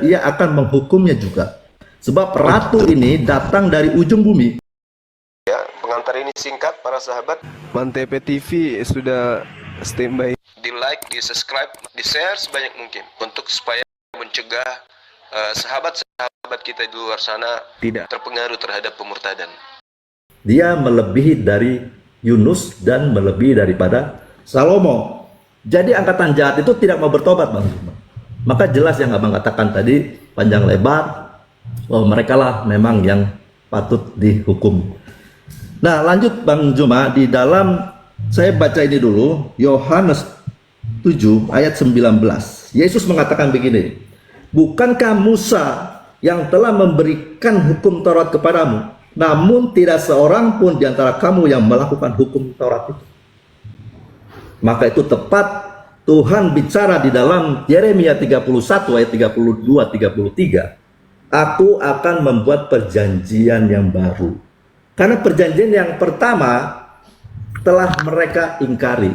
ia akan menghukumnya juga. Sebab ratu ini datang dari ujung bumi. Ya, pengantar ini singkat para sahabat. Mantep TV sudah standby. Di like, di subscribe, di share sebanyak mungkin untuk supaya mencegah sahabat-sahabat kita di luar sana tidak terpengaruh terhadap pemurtadan. Dia melebihi dari Yunus dan melebihi daripada Salomo. Jadi angkatan jahat itu tidak mau bertobat, Bang Zuma. Maka jelas yang abang katakan tadi panjang lebar, bahwa mereka lah memang yang patut dihukum. Nah lanjut Bang Zuma, di dalam saya baca ini dulu, Yohanes 7 ayat 19. Yesus mengatakan begini, bukankah Musa yang telah memberikan hukum Taurat kepadamu, namun tidak seorang pun di antara kamu yang melakukan hukum Taurat itu. Maka itu tepat Tuhan bicara di dalam Yeremia 31 ayat 32-33. Aku akan membuat perjanjian yang baru. Karena perjanjian yang pertama telah mereka ingkari.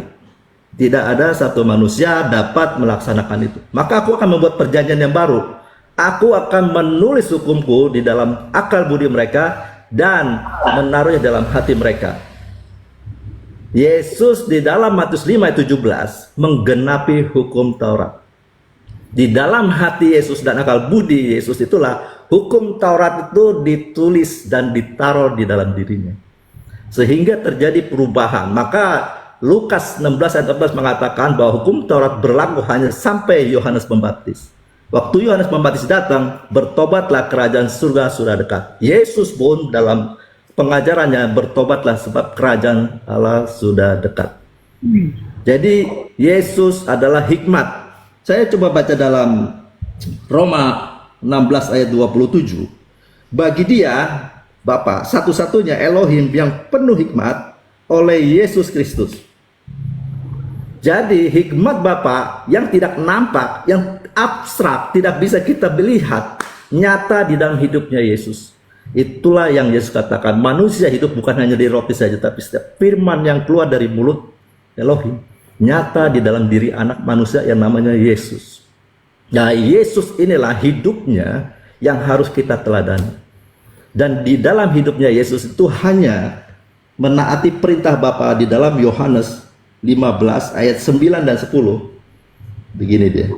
Tidak ada satu manusia dapat melaksanakan itu. Maka aku akan membuat perjanjian yang baru. Aku akan menulis hukumku di dalam akal budi mereka dan menaruhnya dalam hati mereka. Yesus di dalam Matius 5 ayat 17 menggenapi hukum Taurat. Di dalam hati Yesus dan akal budi Yesus itulah hukum Taurat itu ditulis dan ditaruh di dalam dirinya. Sehingga terjadi perubahan. Maka Lukas 16 ayat 14 mengatakan bahwa hukum Taurat berlaku hanya sampai Yohanes Pembaptis. Waktu Yohanes Pembaptis datang, bertobatlah, kerajaan surga sudah dekat. Yesus pun dalam pengajarannya, bertobatlah sebab kerajaan Allah sudah dekat. Jadi Yesus adalah hikmat. Saya coba baca dalam Roma 16 ayat 27. Bagi dia, Bapa, satu-satunya Elohim yang penuh hikmat oleh Yesus Kristus. Jadi hikmat Bapa yang tidak nampak, yang abstrak, tidak bisa kita lihat, nyata di dalam hidupnya Yesus. Itulah yang Yesus katakan, manusia hidup bukan hanya dari roti saja, tapi setiap firman yang keluar dari mulut Elohim, nyata di dalam diri anak manusia yang namanya Yesus. Nah Yesus inilah hidupnya yang harus kita teladani. Dan di dalam hidupnya Yesus itu hanya menaati perintah Bapa di dalam Yohanes 15 ayat 9 dan 10. Begini dia.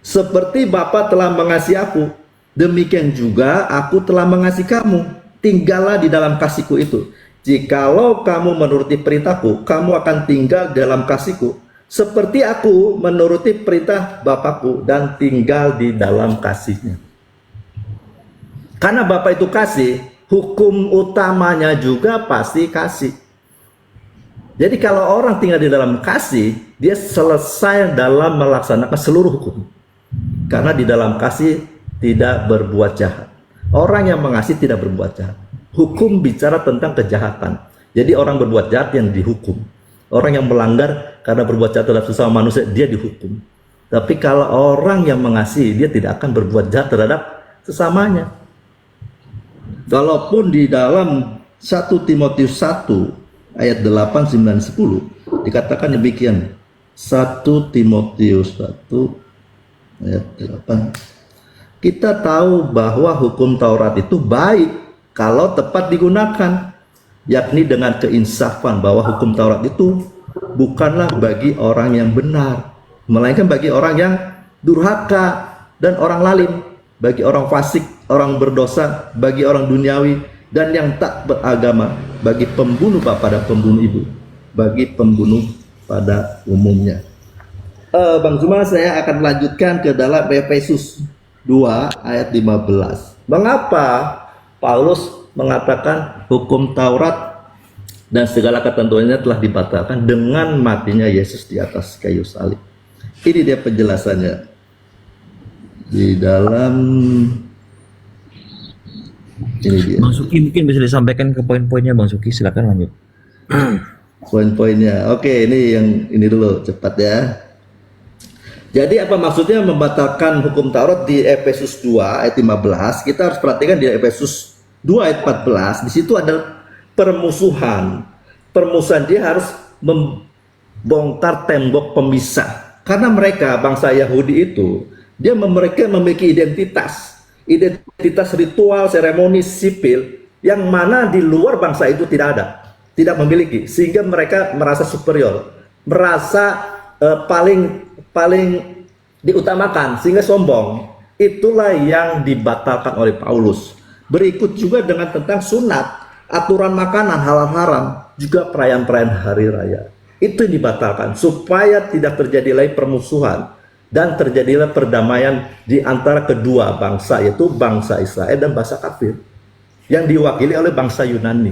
Seperti Bapa telah mengasihi aku, demikian juga aku telah mengasihi kamu. Tinggallah di dalam kasihku itu. Jikalau kamu menuruti perintahku, kamu akan tinggal dalam kasihku. Seperti aku menuruti perintah Bapakku dan tinggal di dalam kasihnya. Karena Bapa itu kasih, hukum utamanya juga pasti kasih. Jadi kalau orang tinggal di dalam kasih, dia selesai dalam melaksanakan seluruh hukum. Karena di dalam kasih tidak berbuat jahat. Orang yang mengasihi tidak berbuat jahat. Hukum bicara tentang kejahatan. Jadi orang berbuat jahat yang dihukum. Orang yang melanggar karena berbuat jahat terhadap sesama manusia, dia dihukum. Tapi kalau orang yang mengasihi, dia tidak akan berbuat jahat terhadap sesamanya. Walaupun di dalam 1 Timotius 1 ayat 8, 9, 10 dikatakan demikian. 1 Timotius 1 ayat 8. Kita tahu bahwa hukum Taurat itu baik kalau tepat digunakan, yakni dengan keinsafan, bahwa hukum Taurat itu bukanlah bagi orang yang benar, melainkan bagi orang yang durhaka dan orang lalim, bagi orang fasik, orang berdosa, bagi orang duniawi, dan yang tak beragama, bagi pembunuh bapak dan pembunuh ibu, bagi pembunuh pada umumnya. Bang Zuma, saya akan lanjutkan ke dalam Efesus 2 ayat 15. Mengapa Paulus mengatakan hukum Taurat dan segala ketentuannya telah dibatalkan dengan matinya Yesus di atas kayu salib? Ini dia penjelasannya di dalam ini dia. Bang Suki mungkin bisa disampaikan ke poin-poinnya, Bang Suki, silakan lanjut. Poin-poinnya. Oke, ini yang ini dulu cepat ya. Jadi apa maksudnya membatalkan hukum Taurat di Efesus 2 ayat 15? Kita harus perhatikan di Efesus 2 ayat 14. Di situ ada permusuhan. Permusuhan, dia harus membongkar tembok pemisah. Karena mereka bangsa Yahudi itu Dia mereka memiliki identitas ritual, seremoni, sipil yang mana di luar bangsa itu tidak ada, tidak memiliki, sehingga mereka merasa superior, merasa paling diutamakan, sehingga sombong. Itulah yang dibatalkan oleh Paulus. Berikut juga dengan tentang sunat, aturan makanan halal haram, juga perayaan-perayaan hari raya. Itu yang dibatalkan supaya tidak terjadi lagi permusuhan dan terjadilah perdamaian di antara kedua bangsa, yaitu bangsa Israel dan bangsa kafir yang diwakili oleh bangsa Yunani.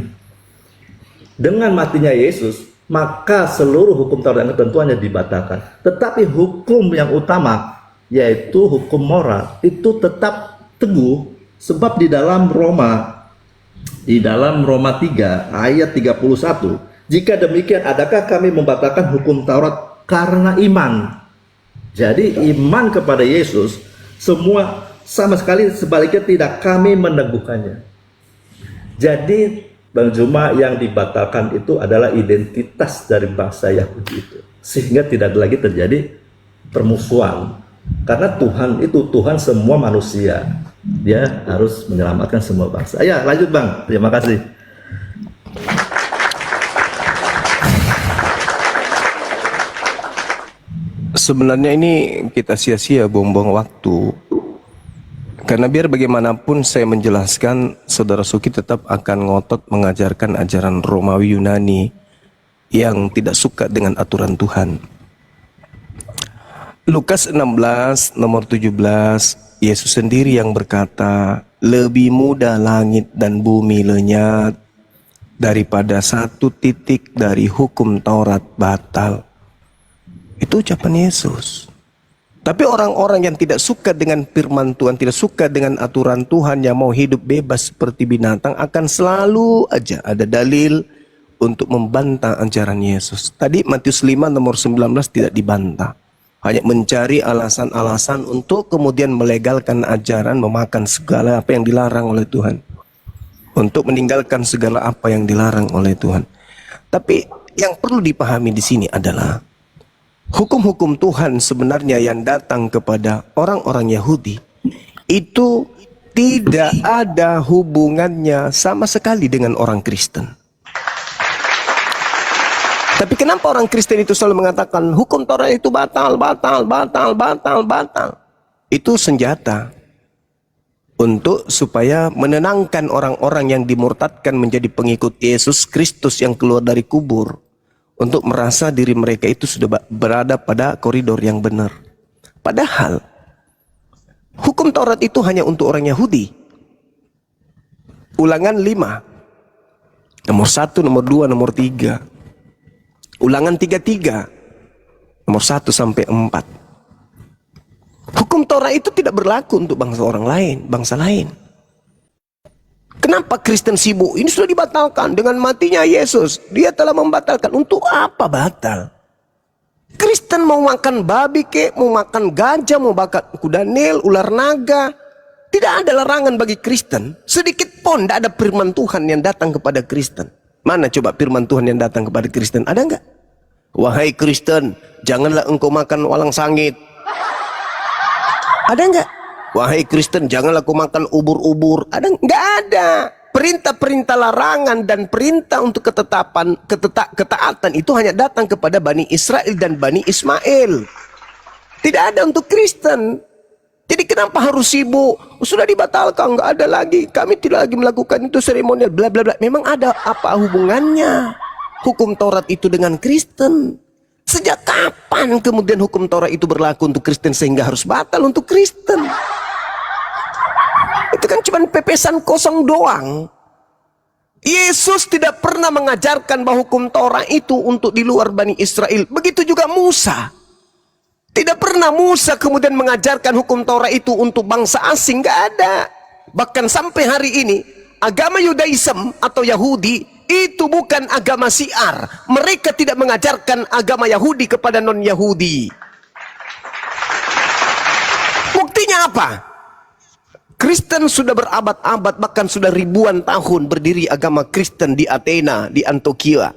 Dengan matinya Yesus, maka seluruh hukum Taurat dan ketentuannya dibatalkan. Tetapi hukum yang utama, yaitu hukum moral, itu tetap teguh, sebab di dalam Roma 3 ayat 31, jika demikian adakah kami membatalkan hukum Taurat karena iman? Jadi iman kepada Yesus semua sama sekali sebaliknya tidak kami meneguhkannya. Jadi Bang Juma, yang dibatalkan itu adalah identitas dari bangsa Yahudi itu, sehingga tidak lagi terjadi permusuhan. Karena Tuhan itu Tuhan semua manusia, Dia harus menyelamatkan semua bangsa. Ya, lanjut Bang, terima kasih. Sebenarnya ini kita sia-sia buang-buang waktu. Karena biar bagaimanapun saya menjelaskan, Saudara Suki tetap akan ngotot mengajarkan ajaran Romawi Yunani yang tidak suka dengan aturan Tuhan. Lukas 16 nomor 17, Yesus sendiri yang berkata, lebih mudah langit dan bumi lenyap daripada satu titik dari hukum Taurat batal. Itu ucapan Yesus. Tapi orang-orang yang tidak suka dengan firman Tuhan, tidak suka dengan aturan Tuhan, yang mau hidup bebas seperti binatang, akan selalu aja ada dalil untuk membantah ajaran Yesus. Tadi Matius 5 nomor 19 tidak dibantah. Hanya mencari alasan-alasan untuk kemudian melegalkan ajaran, memakan segala apa yang dilarang oleh Tuhan. Untuk meninggalkan segala apa yang dilarang oleh Tuhan. Tapi yang perlu dipahami di sini adalah hukum-hukum Tuhan sebenarnya yang datang kepada orang-orang Yahudi itu tidak ada hubungannya sama sekali dengan orang Kristen. Tapi kenapa orang Kristen itu selalu mengatakan hukum Taurat itu batal? Itu senjata untuk supaya menenangkan orang-orang yang dimurtadkan menjadi pengikut Yesus Kristus yang keluar dari kubur, untuk merasa diri mereka itu sudah berada pada koridor yang benar. Padahal hukum Taurat itu hanya untuk orang Yahudi. Ulangan 5 nomor 1, nomor 2, nomor 3. Ulangan 33 nomor 1 sampai 4. Hukum Taurat itu tidak berlaku untuk bangsa orang lain, bangsa lain. Kenapa Kristen sibuk? Ini sudah dibatalkan dengan matinya Yesus. Dia telah membatalkan. Untuk apa batal? Kristen mau makan babi kek, mau makan gajah, mau makan kuda nil, ular naga. Tidak ada larangan bagi Kristen. Sedikit pun tidak ada firman Tuhan yang datang kepada Kristen. Mana coba firman Tuhan yang datang kepada Kristen? Ada enggak? Wahai Kristen, janganlah engkau makan walang sangit. Ada enggak? Wahai Kristen, janganlah kau makan ubur-ubur. Ada? Enggak ada. Perintah-perintah larangan dan perintah untuk ketaatan itu hanya datang kepada Bani Israel dan Bani Ismail. Tidak ada untuk Kristen. Jadi kenapa harus sibuk? Sudah dibatalkan, enggak ada lagi. Kami tidak lagi melakukan itu seremonial, bla bla bla. Memang ada apa hubungannya hukum Taurat itu dengan Kristen? Sejak kapan kemudian hukum Taurat itu berlaku untuk Kristen sehingga harus batal untuk Kristen? Itu kan cuma pepesan kosong doang. Yesus tidak pernah mengajarkan bahwa hukum Taurat itu untuk di luar Bani Israel. Begitu juga Musa. Tidak pernah Musa kemudian mengajarkan hukum Taurat itu untuk bangsa asing. Gak ada. Bahkan sampai hari ini agama Yudaism atau Yahudi itu bukan agama syiar. Mereka tidak mengajarkan agama Yahudi kepada non-Yahudi. Buktinya apa? Kristen sudah berabad-abad, bahkan sudah ribuan tahun berdiri agama Kristen di Athena, di Antioquia.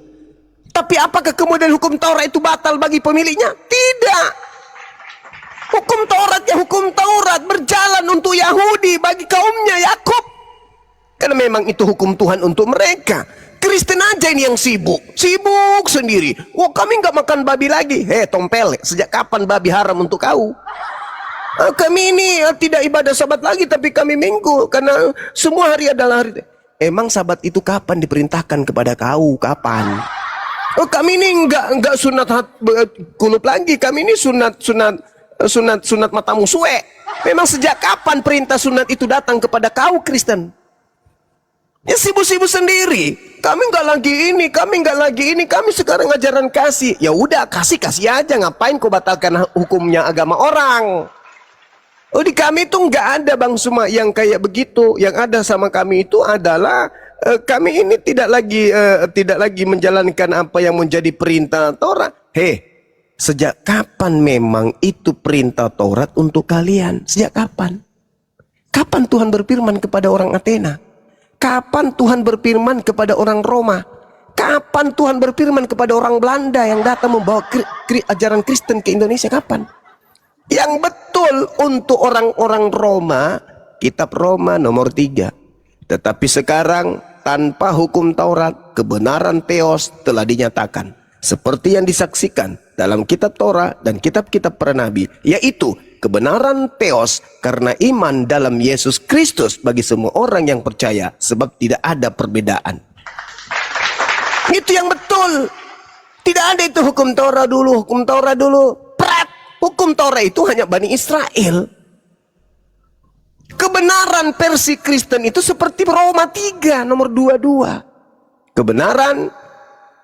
Tapi apakah kemudian hukum Taurat itu batal bagi pemiliknya? Tidak. Hukum Taurat berjalan untuk Yahudi bagi kaumnya Yakub. Karena memang itu hukum Tuhan untuk mereka. Kristen aja ini yang sibuk sendiri. Wah, kami nggak makan babi lagi. Tompel, sejak kapan babi haram untuk kau? Kami ini tidak ibadah sabat lagi, tapi kami minggu karena semua hari adalah hari. Emang sabat itu kapan diperintahkan kepada kau? Kapan? Kami ini nggak sunat kulub lagi. Kami ini sunat matamu suwe. Memang sejak kapan perintah sunat itu datang kepada kau Kristen? Ya sibuk-sibuk sendiri. Kami nggak lagi ini, kami sekarang ajaran kasih. Ya udah kasih aja. Ngapain kau batalkan hukumnya agama orang? Di kami itu nggak ada Bang Suma yang kayak begitu. Yang ada sama kami itu adalah kami ini tidak lagi menjalankan apa yang menjadi perintah Taurat. Sejak kapan memang itu perintah Taurat untuk kalian? Sejak kapan? Kapan Tuhan berfirman kepada orang Athena? Kapan Tuhan berfirman kepada orang Roma? Kapan Tuhan berfirman kepada orang Belanda yang datang membawa ajaran Kristen ke Indonesia? Kapan? Yang betul untuk orang-orang Roma, kitab Roma nomor 3. Tetapi sekarang tanpa hukum Taurat, kebenaran Theos telah dinyatakan. Seperti yang disaksikan dalam kitab Torah dan kitab-kitab para nabi, yaitu kebenaran Theos karena iman dalam Yesus Kristus bagi semua orang yang percaya, sebab tidak ada perbedaan. Itu yang betul. Tidak ada itu hukum Torah dulu. Hukum Torah itu hanya Bani Israel. Kebenaran versi Kristen itu seperti Roma 3 nomor 22. Kebenaran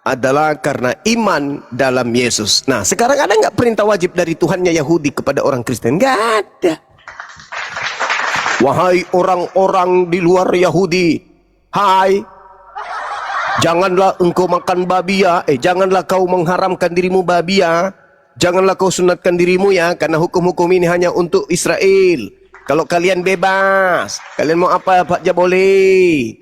adalah karena iman dalam Yesus. Nah, sekarang ada nggak perintah wajib dari Tuhannya Yahudi kepada orang Kristen? Nggak ada. Wahai orang-orang di luar Yahudi, janganlah engkau makan babi ya. Janganlah kau mengharamkan dirimu babi ya. Janganlah kau sunatkan dirimu ya, karena hukum-hukum ini hanya untuk Israel. Kalau kalian bebas, kalian mau apa aja boleh.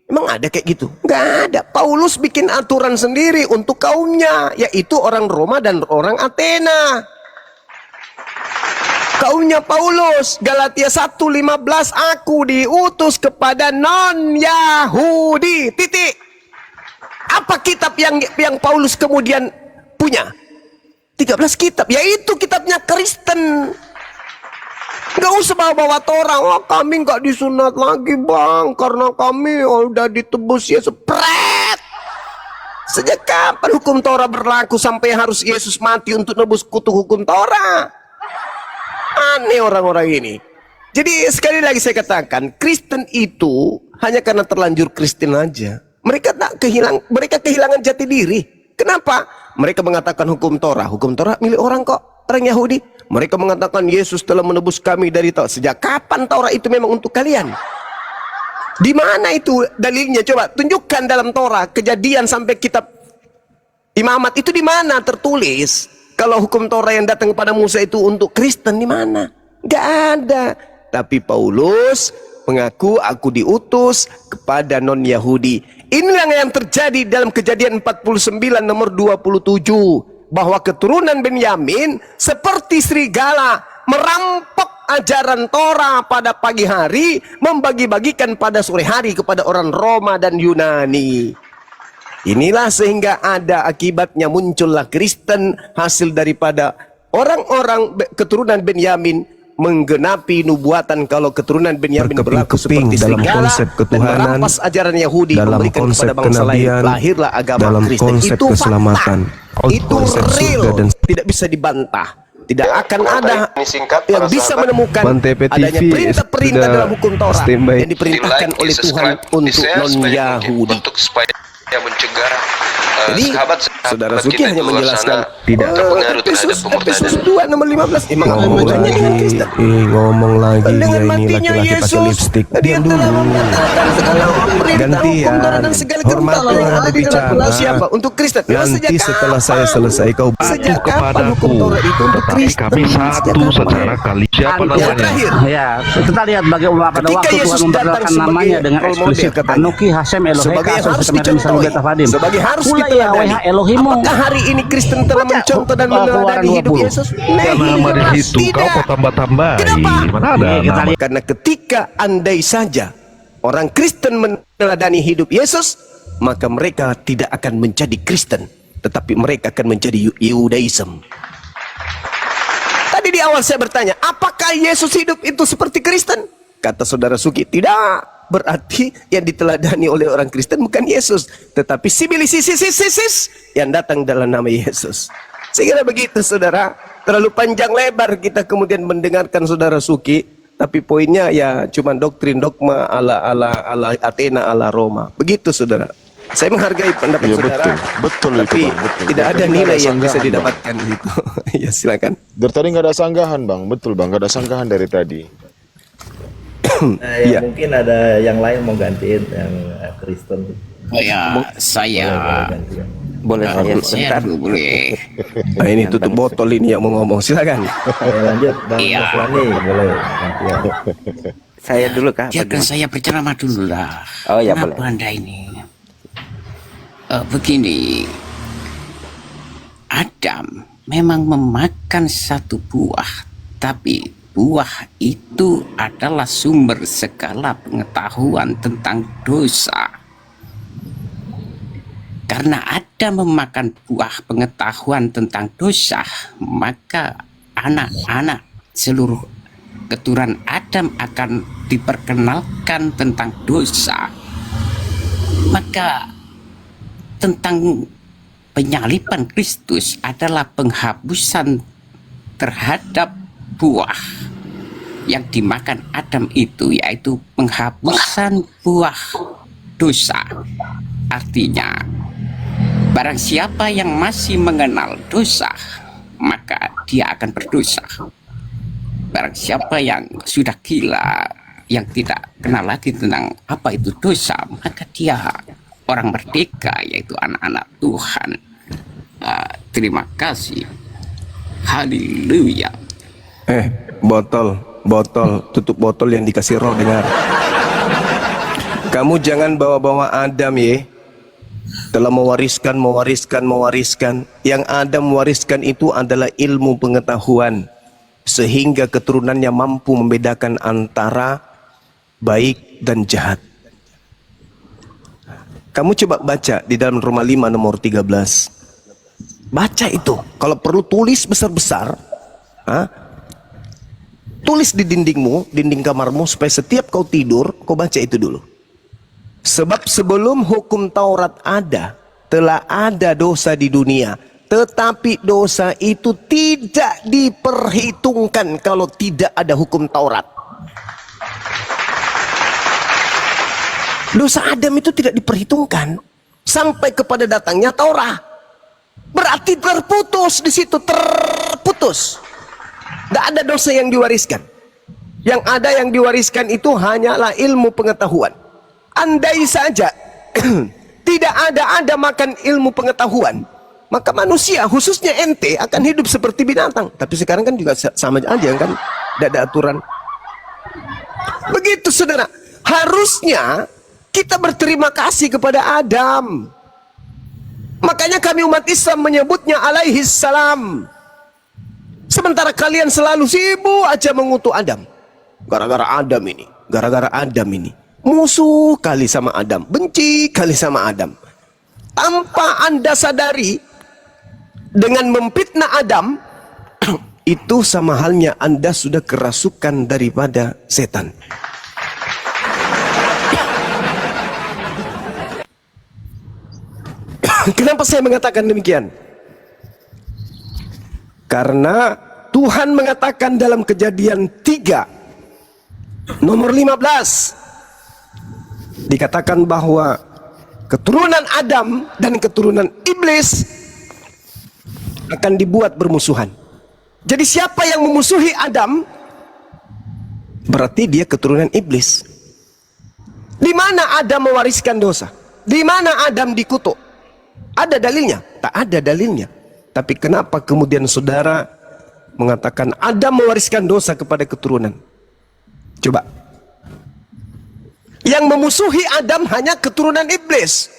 Emang ada kayak gitu? Nggak ada. Paulus bikin aturan sendiri untuk kaumnya, yaitu orang Roma dan orang Athena. Kaumnya Paulus, Galatia 1:15, aku diutus kepada non-Yahudi. Titik. Apa kitab yang Paulus kemudian punya? 13 kitab, yaitu kitabnya Kristen. Nggak usah bawa-bawa Torah. Kami nggak disunat lagi Bang, karena kami udah ditebus Yesus. Pret! Sejak kapan hukum Torah berlaku sampai harus Yesus mati untuk nebus kutu hukum Torah? Aneh orang-orang ini. Jadi sekali lagi saya katakan, Kristen itu hanya karena terlanjur Kristen aja. Mereka kehilangan jati diri. Kenapa? Mereka mengatakan hukum Torah milik orang kok, orang Yahudi. Mereka mengatakan Yesus telah menebus kami dari Taurat. Sejak kapan Taurat itu memang untuk kalian? Di mana itu dalilnya? Coba tunjukkan dalam Torah, Kejadian sampai kitab Imamat itu di mana tertulis? Kalau hukum Torah yang datang kepada Musa itu untuk Kristen, di mana? Gak ada. Tapi Paulus mengaku aku diutus kepada non-Yahudi. Inilah yang terjadi dalam Kejadian 49 nomor 27, bahwa keturunan Benyamin seperti serigala merampok ajaran Torah pada pagi hari, membagi-bagikan pada sore hari kepada orang Roma dan Yunani. Inilah sehingga ada akibatnya muncullah Kristen, hasil daripada orang-orang keturunan Benyamin menggenapi nubuatan kalau keturunan Benyamin berlaku seperti dalam serigala konsep dan ketuhanan, merampas ajaran Yahudi, dalam memberikan konsep kepada bangsa lain. kenabian, Lahirlah agama dalam Kristen. konsep Itu keselamatan, fakta. Itu konsep real, surga dan tidak bisa dibantah. Tidak akan Pengantar ada ini singkat, yang para bisa sahabat. menemukan Mantep TV adanya perintah-perintah sudah dalam hukum Torah standby. yang diperintahkan Di like, oleh di Tuhan subscribe, di untuk share sebanyak mungkin non-Yahudi. untuk supaya mencegah Jadi, sahabat-sahabat Saudara Suki kita hanya di luar menjelaskan sana tidak terpengaruh terhadap Efesus pemurtadan. 2 nomor 15. Emang apa ngomong hubungannya dengan lagi, Kristen? ngomong lagi Dengan dia ini matinya laki-laki pakai Yesus, lipstick. dia Diam telah dulu. membatalkan segala perintah Gantian. hukum Torah dan segala Hormati kebenaran yang orang ada di dalam berbicara. Untuk siapa? Untuk Kristen. Nanti setelah saya selesai kau Sejak batu kapan hukum kepadaku. Torah itu untuk Kristen? Kami satu secara kali. Siapa Yang namanya? terakhir, Ya, kita lihat bagaimana pada Ketika waktu Yesus Tuhan memperkenalkan datang sebagai namanya dengan role model, eksplisit. katanya. Anuki Hashem sebagai Eloheka yang harus Asal dicontohi, Beta Fadim. sebagai harus Mulai diteladani. Yahweh Elohimmu. Apakah hari ini Kristen telah mencontoh dan meneladani hidup Yesus? Nama di situ kau kau tambah-tambahi. Kenapa? Mana ada nama? Karena ketika andai saja orang Kristen meneladani hidup Yesus, maka mereka tidak akan menjadi Kristen, tetapi mereka akan menjadi Yudaism. Tadi di awal saya bertanya, apakah Yesus hidup itu seperti Kristen? Kata saudara Suki, tidak. Berarti yang diteladani oleh orang Kristen bukan Yesus, tetapi sibilisisis yang datang dalam nama Yesus. Saya kira begitu saudara. Terlalu panjang lebar kita kemudian mendengarkan saudara Suki, tapi poinnya ya cuma doktrin dogma ala Athena ala Roma. Begitu saudara. Saya menghargai pendapat Ya, saudara. betul Tapi itu, Bang, betul. tidak ada Berarti nilai nggak ada yang bisa sanggahan, didapatkan gitu. Ya silakan. Dari tadi nggak ada sanggahan bang, betul bang, nggak ada sanggahan dari tadi. Iya. Mungkin ada yang lain mau gantiin yang Kristen. Oh ya, saya Boleh saya dulu boleh. Nah ini tutup botol ini yang mau ngomong, silakan. lanjut Bang Iya. Maswani, boleh gantian. Saya dulu kah? Biarkan saya berceramah dulu lah. Oh, ya, Kenapa boleh. Anda ini? Begini, Adam memang memakan satu buah, tapi buah itu adalah sumber segala pengetahuan tentang dosa. Karena Adam memakan buah pengetahuan tentang dosa, maka anak-anak seluruh keturunan Adam akan diperkenalkan tentang dosa. Maka tentang penyaliban Kristus adalah penghapusan terhadap buah yang dimakan Adam itu, yaitu penghapusan buah dosa. Artinya, barang siapa yang masih mengenal dosa, maka dia akan berdosa. Barang siapa yang sudah gila, yang tidak kenal lagi tentang apa itu dosa, maka dia orang merdeka, yaitu anak-anak Tuhan. Terima kasih. Haleluya. Botol, tutup botol yang dikasih roh, dengar. Kamu jangan bawa-bawa Adam ya. Telah mewariskan. Yang Adam mewariskan itu adalah ilmu pengetahuan, sehingga keturunannya mampu membedakan antara baik dan jahat. Kamu coba baca di dalam Roma 5 nomor 13. Baca itu. Kalau perlu tulis besar-besar. Tulis di dindingmu, dinding kamarmu, supaya setiap kau tidur, kau baca itu dulu. Sebab sebelum hukum Taurat ada, telah ada dosa di dunia. Tetapi dosa itu tidak diperhitungkan kalau tidak ada hukum Taurat. Dosa Adam itu tidak diperhitungkan sampai kepada datangnya Taurat. Berarti terputus di situ, terputus. Tidak ada dosa yang diwariskan. Yang ada yang diwariskan itu hanyalah ilmu pengetahuan. Andai saja tidak ada makan ilmu pengetahuan, maka manusia khususnya ente akan hidup seperti binatang. Tapi sekarang kan juga sama aja kan, tidak ada aturan. Begitu saudara. Harusnya kita berterima kasih kepada Adam. Makanya kami umat Islam menyebutnya alaihis salam. Sementara kalian selalu sibuk aja mengutuk Adam. Gara-gara Adam ini. Musuh kali sama Adam, benci kali sama Adam. Tanpa Anda sadari, dengan memfitnah Adam, itu sama halnya Anda sudah kerasukan daripada setan. Kenapa saya mengatakan demikian? Karena Tuhan mengatakan dalam Kejadian 3 nomor 15, dikatakan bahwa keturunan Adam dan keturunan iblis akan dibuat bermusuhan. Jadi siapa yang memusuhi Adam, berarti dia keturunan iblis. Di mana Adam mewariskan dosa? Di mana Adam dikutuk? Ada dalilnya? Tak ada dalilnya. Tapi kenapa kemudian saudara mengatakan Adam mewariskan dosa kepada keturunan? Coba. Yang memusuhi Adam hanya keturunan iblis.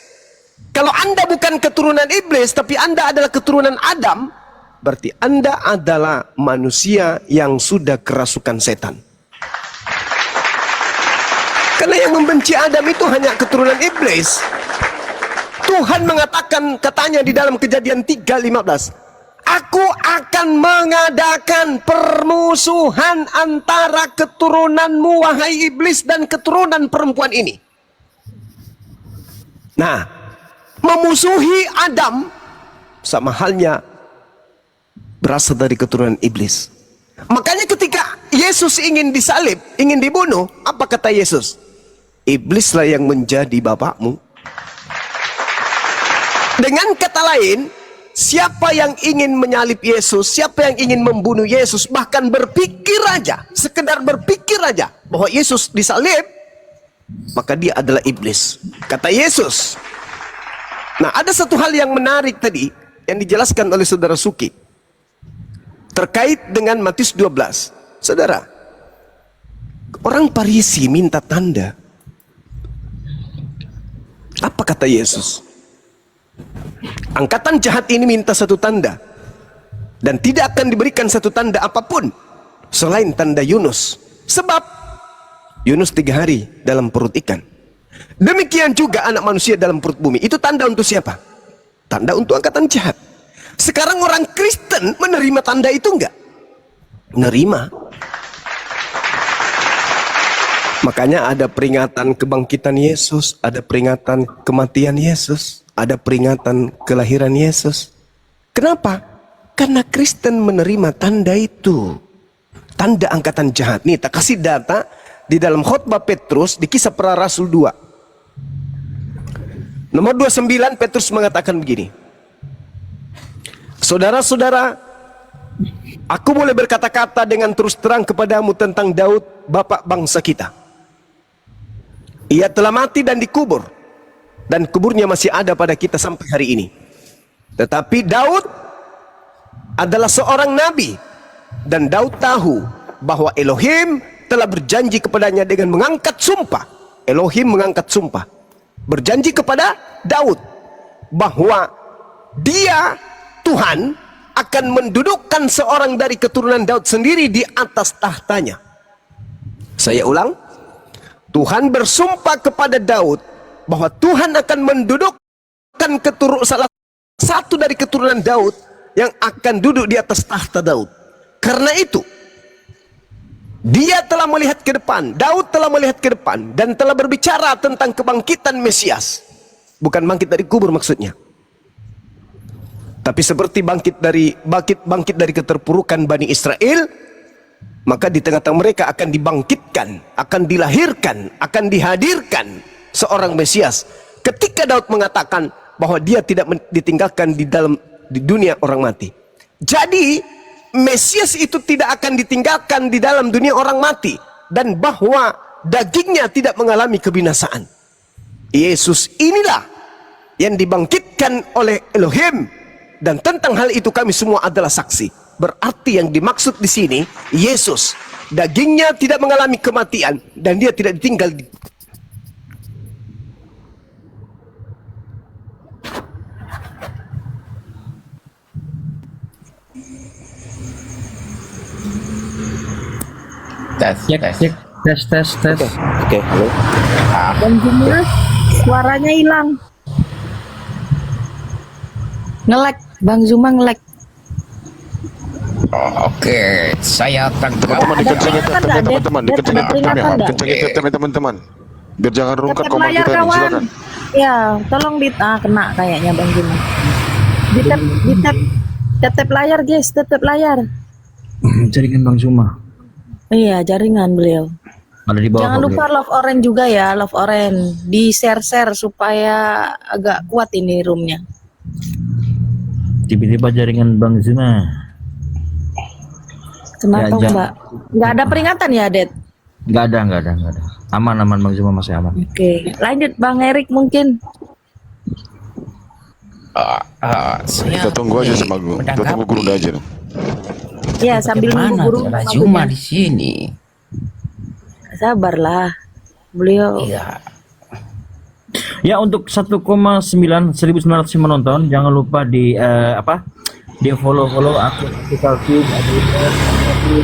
Kalau Anda bukan keturunan iblis, tapi Anda adalah keturunan Adam, berarti Anda adalah manusia yang sudah kerasukan setan. Karena yang membenci Adam itu hanya keturunan iblis. Tuhan mengatakan, katanya di dalam Kejadian 3:15, aku akan mengadakan permusuhan antara keturunanmu, wahai iblis, dan keturunan perempuan ini. Nah, memusuhi Adam sama halnya berasal dari keturunan iblis. Makanya ketika Yesus ingin disalib, ingin dibunuh, apa kata Yesus? Iblislah yang menjadi bapakmu. Dengan kata lain, siapa yang ingin menyalib Yesus, siapa yang ingin membunuh Yesus, bahkan berpikir aja, sekedar berpikir aja bahwa Yesus disalib, maka dia adalah iblis, kata Yesus. Nah, ada satu hal yang menarik tadi yang dijelaskan oleh saudara Suki terkait dengan Matius 12. Saudara, orang Farisi minta tanda. Apa kata Yesus? Angkatan jahat ini minta satu tanda, dan tidak akan diberikan satu tanda apapun selain tanda Yunus. Sebab Yunus 3 hari dalam perut ikan. Demikian juga anak manusia dalam perut bumi. Itu tanda untuk siapa? Tanda untuk angkatan jahat. Sekarang orang Kristen menerima tanda itu enggak? Menerima. Makanya ada peringatan kebangkitan Yesus, ada peringatan kematian Yesus, ada peringatan kelahiran Yesus. Kenapa? Karena Kristen menerima tanda itu. Tanda angkatan jahat. Nih, tak kasih data di dalam khotbah Petrus di Kisah Para Rasul 2. Nomor 29, Petrus mengatakan begini. Saudara-saudara, aku boleh berkata-kata dengan terus terang kepadamu tentang Daud, bapak bangsa kita. Ia telah mati dan dikubur, dan kuburnya masih ada pada kita sampai hari ini. Tetapi Daud adalah seorang nabi, dan Daud tahu bahwa Elohim telah berjanji kepadanya dengan mengangkat sumpah. Elohim mengangkat sumpah, berjanji kepada Daud bahwa dia, Tuhan, akan mendudukkan seorang dari keturunan Daud sendiri di atas tahtanya. Saya ulang, Tuhan bersumpah kepada Daud bahwa Tuhan akan mendudukkan salah satu dari keturunan Daud yang akan duduk di atas tahta Daud. Karena itu, dia telah melihat ke depan, Daud telah melihat ke depan, dan telah berbicara tentang kebangkitan Mesias. Bukan bangkit dari kubur maksudnya, tapi seperti bangkit dari keterpurukan Bani Israel. Maka di tengah-tengah mereka akan dibangkitkan, akan dilahirkan, akan dihadirkan seorang Mesias. Ketika Daud mengatakan bahwa dia tidak ditinggalkan di dunia orang mati. Jadi Mesias itu tidak akan ditinggalkan di dalam dunia orang mati, dan bahwa dagingnya tidak mengalami kebinasaan. Yesus inilah yang dibangkitkan oleh Elohim, dan tentang hal itu kami semua adalah saksi. Berarti yang dimaksud di sini, Yesus dagingnya tidak mengalami kematian, dan dia tidak ditinggal di tes. Oke, halo. Bang Jumlah, suaranya hilang. Ngelek, Bang Zuma ngelek. Oke, saya tangkap. Teman-teman dikencangin teman-teman, dikencangin Peringatan teman-teman. Biar jangan rungkat Tetep komen layar, kita nih, kawan. silakan. Ya, tolong kena kayaknya Bang Juma. Tetep layar guys, tetep layar. Jaringan Bang Zuma. Iya, jaringan beliau. Ada di bawah. Jangan lupa Love Orange juga ya, Love Orange. Di share supaya agak kuat ini roomnya. Tiba-tiba jaringan Bang Zuma. Kenapa Ya, Mbak? Nggak ada peringatan ya, Det? Nggak ada. Aman Bang Zuma, masih aman. Oke, lanjut Bang Erik mungkin. Kita tunggu aja sama guru. Kita tunggu guru aja. Ya, sambil nunggu guru Bagaimana Zuma di sini? sabarlah. Beliau Iya. Ya, untuk 1900 menonton, jangan lupa di di follow akun Artikel Cube,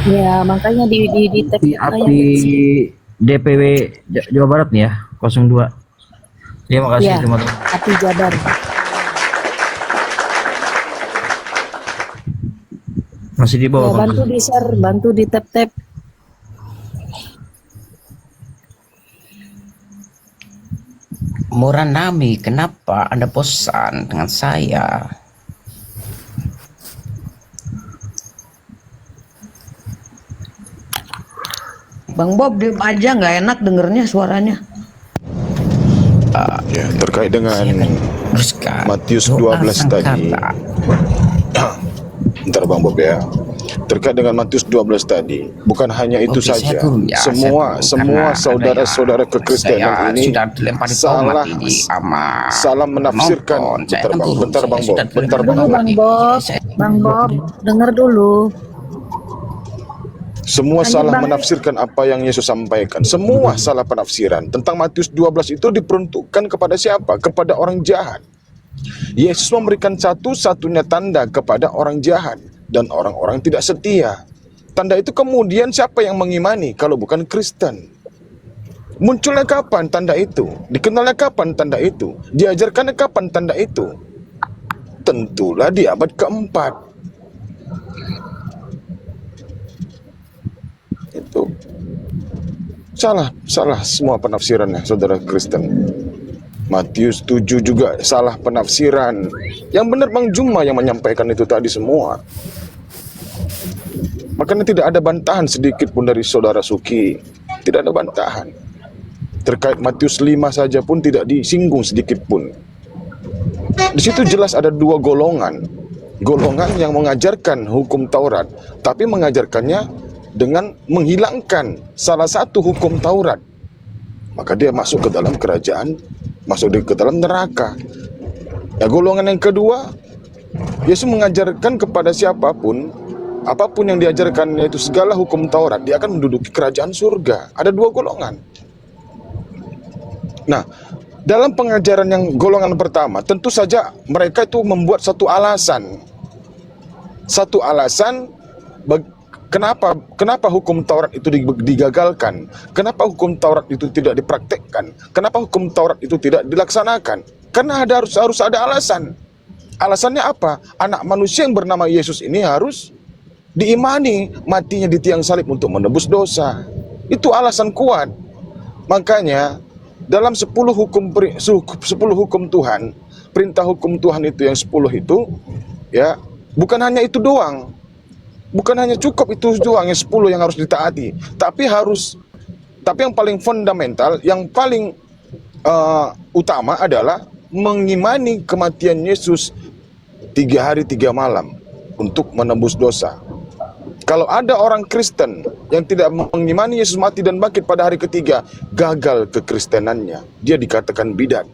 Ya, makanya di tag api DPW Jawa Barat nih ya, 02. Terima kasih ya, teman-teman. Api Jabar. Masih di Ya, bawah. Bang. bantu di share, bantu di tap-tap. Muranami, kenapa Anda bosan dengan saya? Bang Bob diem aja, nggak enak dengernya suaranya. Ya, terkait dengan Teruskan Matius doa 12 tadi. sangkata. Bentar Bang Bob ya. Terkait dengan Matius 12 tadi, bukan hanya itu Oke, saya saja. turun ya, saya semua turun. semua Karena saudara-saudara saya kekristenan ini sudah dilempari salah tomat ini sama salah menafsirkan. penonton. Saya Bentar Bang, turun. bentar Bang Saya Bob, sudah bentar dilempari Bang Dulu Bob. Bang Bob, Bang Bob, denger dulu. Semua Lanjut, salah Bang. menafsirkan apa yang Yesus sampaikan. Semua salah penafsiran. Tentang Matius 12 itu diperuntukkan kepada siapa? Kepada orang jahat. Yesus memberikan satu-satunya tanda kepada orang jahat dan orang-orang tidak setia. Tanda itu kemudian siapa yang mengimani kalau bukan Kristen? Munculnya kapan tanda itu? Dikenalnya kapan tanda itu? Diajarkannya kapan tanda itu? Tentulah di abad keempat. Itu salah semua penafsirannya, saudara Kristen. Matius 7 juga salah penafsiran. Yang benar Bang Juma yang menyampaikan itu tadi semua. Makanya tidak ada bantahan sedikit pun dari saudara Suki. Tidak ada bantahan. Terkait Matius 5 saja pun tidak disinggung sedikit pun. Di situ jelas ada dua golongan. Golongan yang mengajarkan hukum Taurat, tapi mengajarkannya dengan menghilangkan salah satu hukum Taurat. Maka dia masuk ke dalam kerajaan, masuk ke dalam neraka. Ya, golongan yang kedua, Yesus mengajarkan kepada siapapun, apapun yang diajarkan, yaitu segala hukum Taurat, dia akan menduduki kerajaan surga. Ada dua golongan. Nah, dalam pengajaran yang golongan pertama, tentu saja mereka itu membuat satu alasan. Satu alasan Kenapa hukum Taurat itu digagalkan? Kenapa hukum Taurat itu tidak dipraktekkan? Kenapa hukum Taurat itu tidak dilaksanakan? Karena harus ada alasan. Alasannya apa? Anak manusia yang bernama Yesus ini harus diimani matinya di tiang salib untuk menebus dosa. Itu alasan kuat. Makanya dalam 10 hukum Tuhan, perintah hukum Tuhan itu yang 10 itu, ya, bukan hanya itu doang. Bukan hanya cukup itu doang yang 10 yang harus ditaati, tapi yang paling fundamental, yang paling utama adalah mengimani kematian Yesus 3 hari 3 malam untuk menembus dosa. Kalau ada orang Kristen yang tidak mengimani Yesus mati dan bangkit pada hari ketiga, gagal kekristenannya. Dia dikatakan bidat.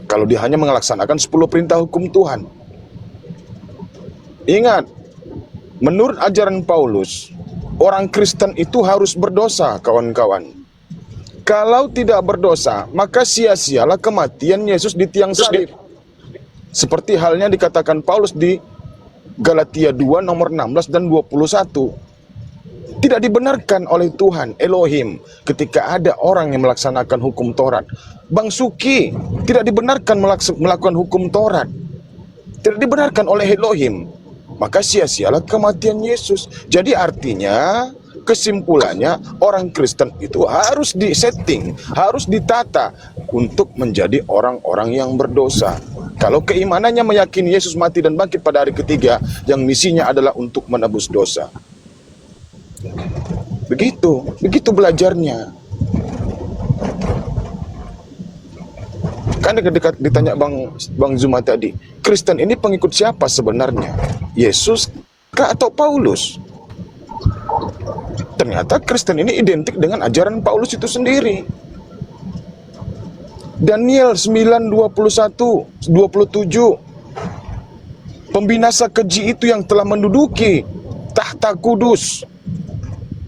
Kalau dia hanya melaksanakan 10 perintah hukum Tuhan. Ingat, menurut ajaran Paulus, orang Kristen itu harus berdosa, kawan-kawan. Kalau tidak berdosa, maka sia-sialah kematian Yesus di tiang salib. Seperti halnya dikatakan Paulus di Galatia 2 nomor 16 dan 21. Tidak dibenarkan oleh Tuhan Elohim ketika ada orang yang melaksanakan hukum Taurat. Bang Suki, tidak dibenarkan melakukan hukum Taurat. Tidak dibenarkan oleh Elohim. Maka sia-sialah kematian Yesus. Jadi artinya, kesimpulannya, orang Kristen itu harus disetting, harus ditata untuk menjadi orang-orang yang berdosa. Kalau keimanannya meyakini Yesus mati dan bangkit pada hari ketiga, yang misinya adalah untuk menebus dosa. Begitu belajarnya. Kan ditanya Bang Zuma tadi, Kristen ini pengikut siapa sebenarnya? Yesus kah atau Paulus? Ternyata Kristen ini identik dengan ajaran Paulus itu sendiri. Daniel 9:21-27, pembinasa keji itu yang telah menduduki tahta kudus.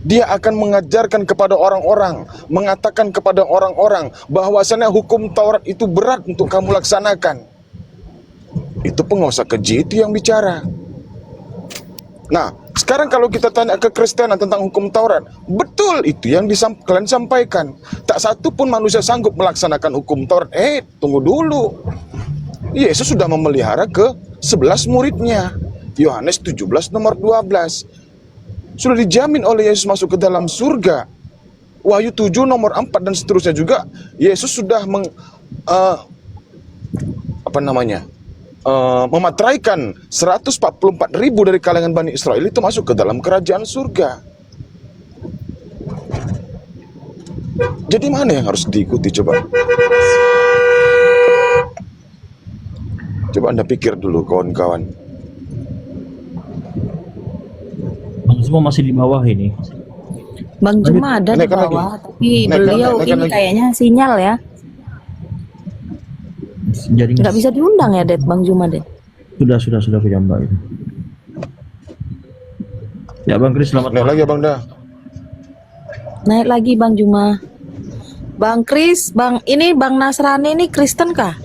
Dia akan mengajarkan kepada orang-orang, mengatakan kepada orang-orang bahwasannya hukum Taurat itu berat untuk kamu laksanakan. Itu penguasa keji itu yang bicara. Nah, sekarang kalau kita tanya ke Kristenan tentang hukum Taurat, betul itu yang kalian sampaikan. Tak satu pun manusia sanggup melaksanakan hukum Taurat. Tunggu dulu. Yesus sudah memelihara ke 11 muridnya. Yohanes 17 nomor 12. Sudah dijamin oleh Yesus masuk ke dalam surga. Wahyu 7 nomor 4 dan seterusnya juga. Yesus sudah mematraikan 144.000 dari kalangan Bani Israel itu masuk ke dalam kerajaan surga. Jadi mana yang harus diikuti coba? Coba Anda pikir dulu kawan-kawan. Bang Zuma masih di bawah ini. Bang Zuma ada di bawah, tapi beliau ini kayaknya sinyal ya. Jaringan. Nggak bisa diundang ya, Det, Bang Zuma, Det. Sudah punya Mbak itu. Ya Bang Kris, selamat Naik lagi ya Bang Dah. Naik lagi Bang Zuma. Bang Kris, Bang Nasrani ini Kristen kah?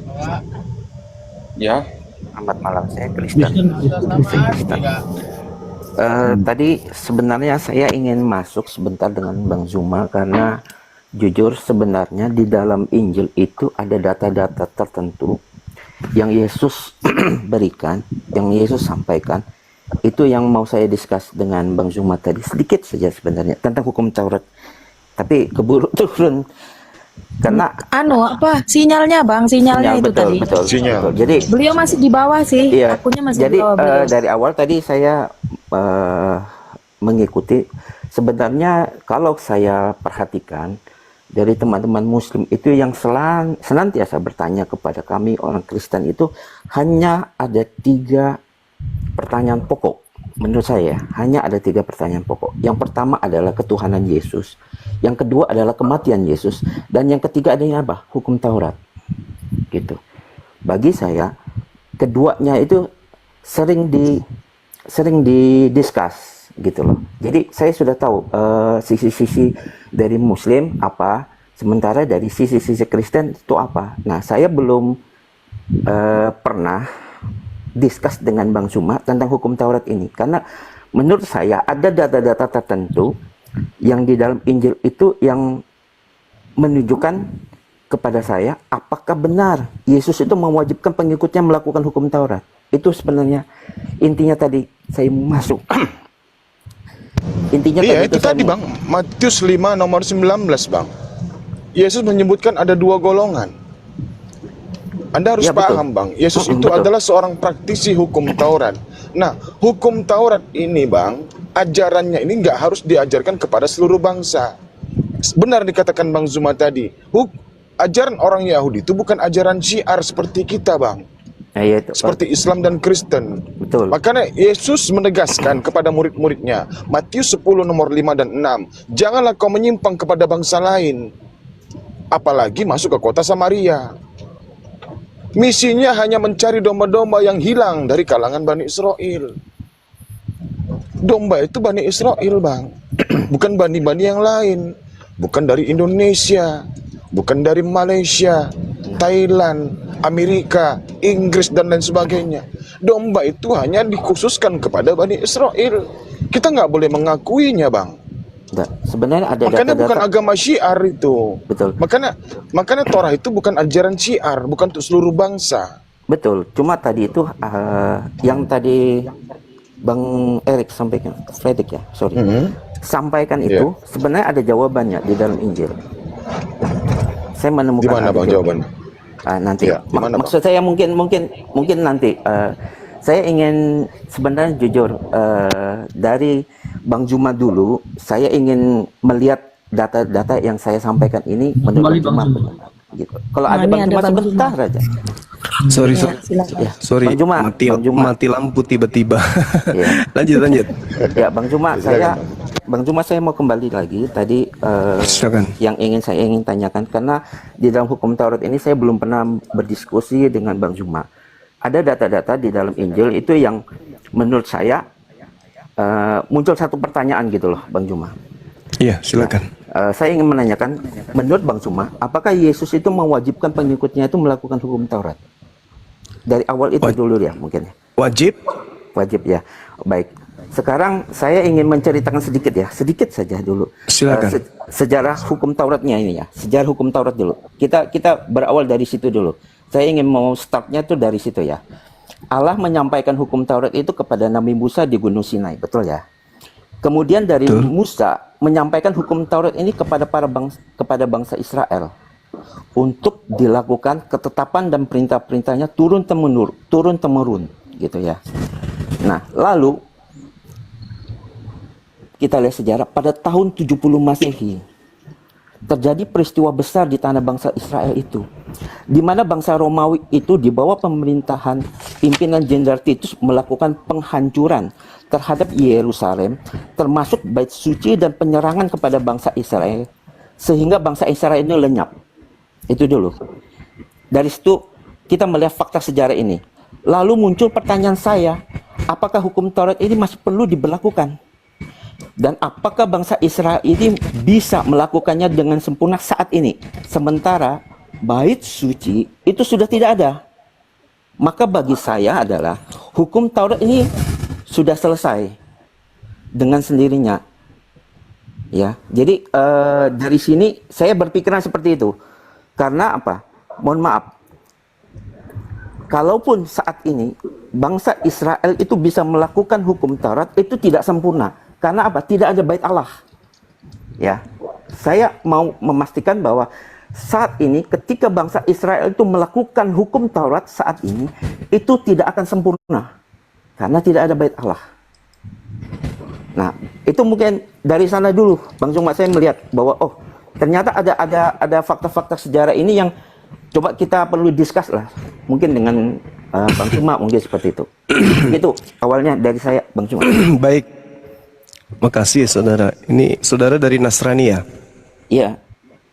Ya. Selamat malam, saya Kristen. Tadi sebenarnya saya ingin masuk sebentar dengan Bang Zuma karena jujur sebenarnya di dalam Injil itu ada data-data tertentu yang Yesus berikan, yang Yesus sampaikan. Itu yang mau saya diskus dengan Bang Zuma tadi, sedikit saja sebenarnya tentang hukum Taurat. Tapi keburu turun karena sinyalnya Bang, sinyalnya itu betul, tadi. Betul. Jadi beliau masih di bawah sih. Iya. Akunya masih Jadi di bawah beliau. dari awal tadi saya mengikuti. Sebenarnya kalau saya perhatikan dari teman-teman Muslim itu yang senantiasa bertanya kepada kami orang Kristen itu hanya ada 3 pertanyaan pokok. Menurut saya hanya ada 3 pertanyaan pokok. Yang pertama adalah ketuhanan Yesus, yang kedua adalah kematian Yesus, dan yang ketiga adanya apa? Hukum Taurat. Gitu. Bagi saya keduanya itu sering didiskus gitu loh. Jadi saya sudah tahu sisi-sisi dari Muslim apa, sementara dari sisi-sisi Kristen itu apa. Nah, saya belum pernah diskus dengan Bang Zuma tentang hukum Taurat ini, karena menurut saya ada data-data tertentu yang di dalam Injil itu yang menunjukkan kepada saya apakah benar Yesus itu mewajibkan pengikutnya melakukan hukum Taurat. Itu sebenarnya intinya tadi saya masuk. Intinya itu tadi Bang, Matius 5 nomor 19 Bang. Yesus menyebutkan ada 2 golongan. Anda harus paham Bang, Yesus itu adalah seorang praktisi hukum Taurat. Nah, hukum Taurat ini Bang, ajarannya ini nggak harus diajarkan kepada seluruh bangsa. Benar dikatakan Bang Zuma tadi, ajaran orang Yahudi itu bukan ajaran syiar seperti kita Bang. Seperti Islam dan Kristen. Betul. Makanya Yesus menegaskan kepada murid-muridnya, Matius 10 nomor 5 dan 6, janganlah kau menyimpang kepada bangsa lain, apalagi masuk ke kota Samaria. Misinya hanya mencari domba-domba yang hilang dari kalangan Bani Israel. Domba itu Bani Israel Bang, bukan bani-bani yang lain, bukan dari Indonesia, bukan dari Malaysia, Thailand, Amerika, Inggris dan lain sebagainya. Domba itu hanya dikhususkan kepada Bani Israel. Kita nggak boleh mengakuinya Bang. Sebenarnya ada makanya data-data. Bukan agama syiar itu. Betul. Makanya Torah itu bukan ajaran syiar, bukan untuk seluruh bangsa. Betul. Cuma tadi itu yang tadi Bang Erik sampaikan, Fredrik ya, sorry. Sampaikan itu sebenarnya ada jawabannya di dalam Injil. Saya menemukan. Di mana Bang jawabannya? Nanti. Maksud saya mungkin nanti. Saya ingin sebenarnya jujur dari Bang Zuma dulu, saya ingin melihat data-data yang saya sampaikan ini menurut Bang Zuma. Gitu. Kalau ada Bang Zuma sebentar aja. Sorry, Bang Zuma, mati lampu tiba-tiba. lanjut. Ya, Bang Zuma, saya mau kembali lagi tadi yang saya ingin tanyakan, karena di dalam hukum Taurat ini saya belum pernah berdiskusi dengan Bang Zuma. Ada data-data di dalam Injil itu yang menurut saya muncul satu pertanyaan gitu loh Bang Zuma. Iya, silakan. Saya ingin menanyakan, menurut Bang Cuma, apakah Yesus itu mewajibkan pengikutnya itu melakukan hukum Taurat? Dari awal itu dulu ya mungkin. Wajib? Wajib ya. Baik. Sekarang saya ingin menceritakan sedikit saja dulu. Silakan. Sejarah hukum Tauratnya ini ya. Sejarah hukum Taurat dulu. Kita berawal dari situ dulu. Saya ingin mau startnya tuh dari situ ya. Allah menyampaikan hukum Taurat itu kepada Nabi Musa di Gunung Sinai, betul ya? Kemudian dari Musa menyampaikan hukum Taurat ini kepada bangsa Israel untuk dilakukan ketetapan dan perintah-perintahnya turun temurun gitu ya. Nah, lalu kita lihat sejarah pada tahun 70 Masehi terjadi peristiwa besar di tanah bangsa Israel itu, di mana bangsa Romawi itu di bawah pemerintahan pimpinan Jenderal Titus melakukan penghancuran terhadap Yerusalem, termasuk bait suci dan penyerangan kepada bangsa Israel, sehingga bangsa Israel ini lenyap. Itu dulu. Dari situ kita melihat fakta sejarah ini. Lalu muncul pertanyaan saya, apakah hukum Taurat ini masih perlu diberlakukan? Dan apakah bangsa Israel ini bisa melakukannya dengan sempurna saat ini? Sementara bait suci itu sudah tidak ada. Maka bagi saya adalah hukum Taurat ini sudah selesai dengan sendirinya. Ya, jadi dari sini saya berpikiran seperti itu. Karena apa? Mohon maaf. Kalaupun saat ini bangsa Israel itu bisa melakukan hukum Taurat, itu tidak sempurna. Karena apa? Tidak ada bait Allah. Ya, saya mau memastikan bahwa saat ini ketika bangsa Israel itu melakukan hukum Taurat saat ini, itu tidak akan sempurna. Karena tidak ada bait Allah. Nah, itu mungkin dari sana dulu, Bang Cuma, saya melihat bahwa ternyata ada fakta-fakta sejarah ini yang coba kita perlu discuss lah. Mungkin dengan Bang Cuma mungkin seperti itu. Itu awalnya dari saya, Bang Cuma. Baik. Makasih saudara. Ini saudara dari Nasrani ya? Iya,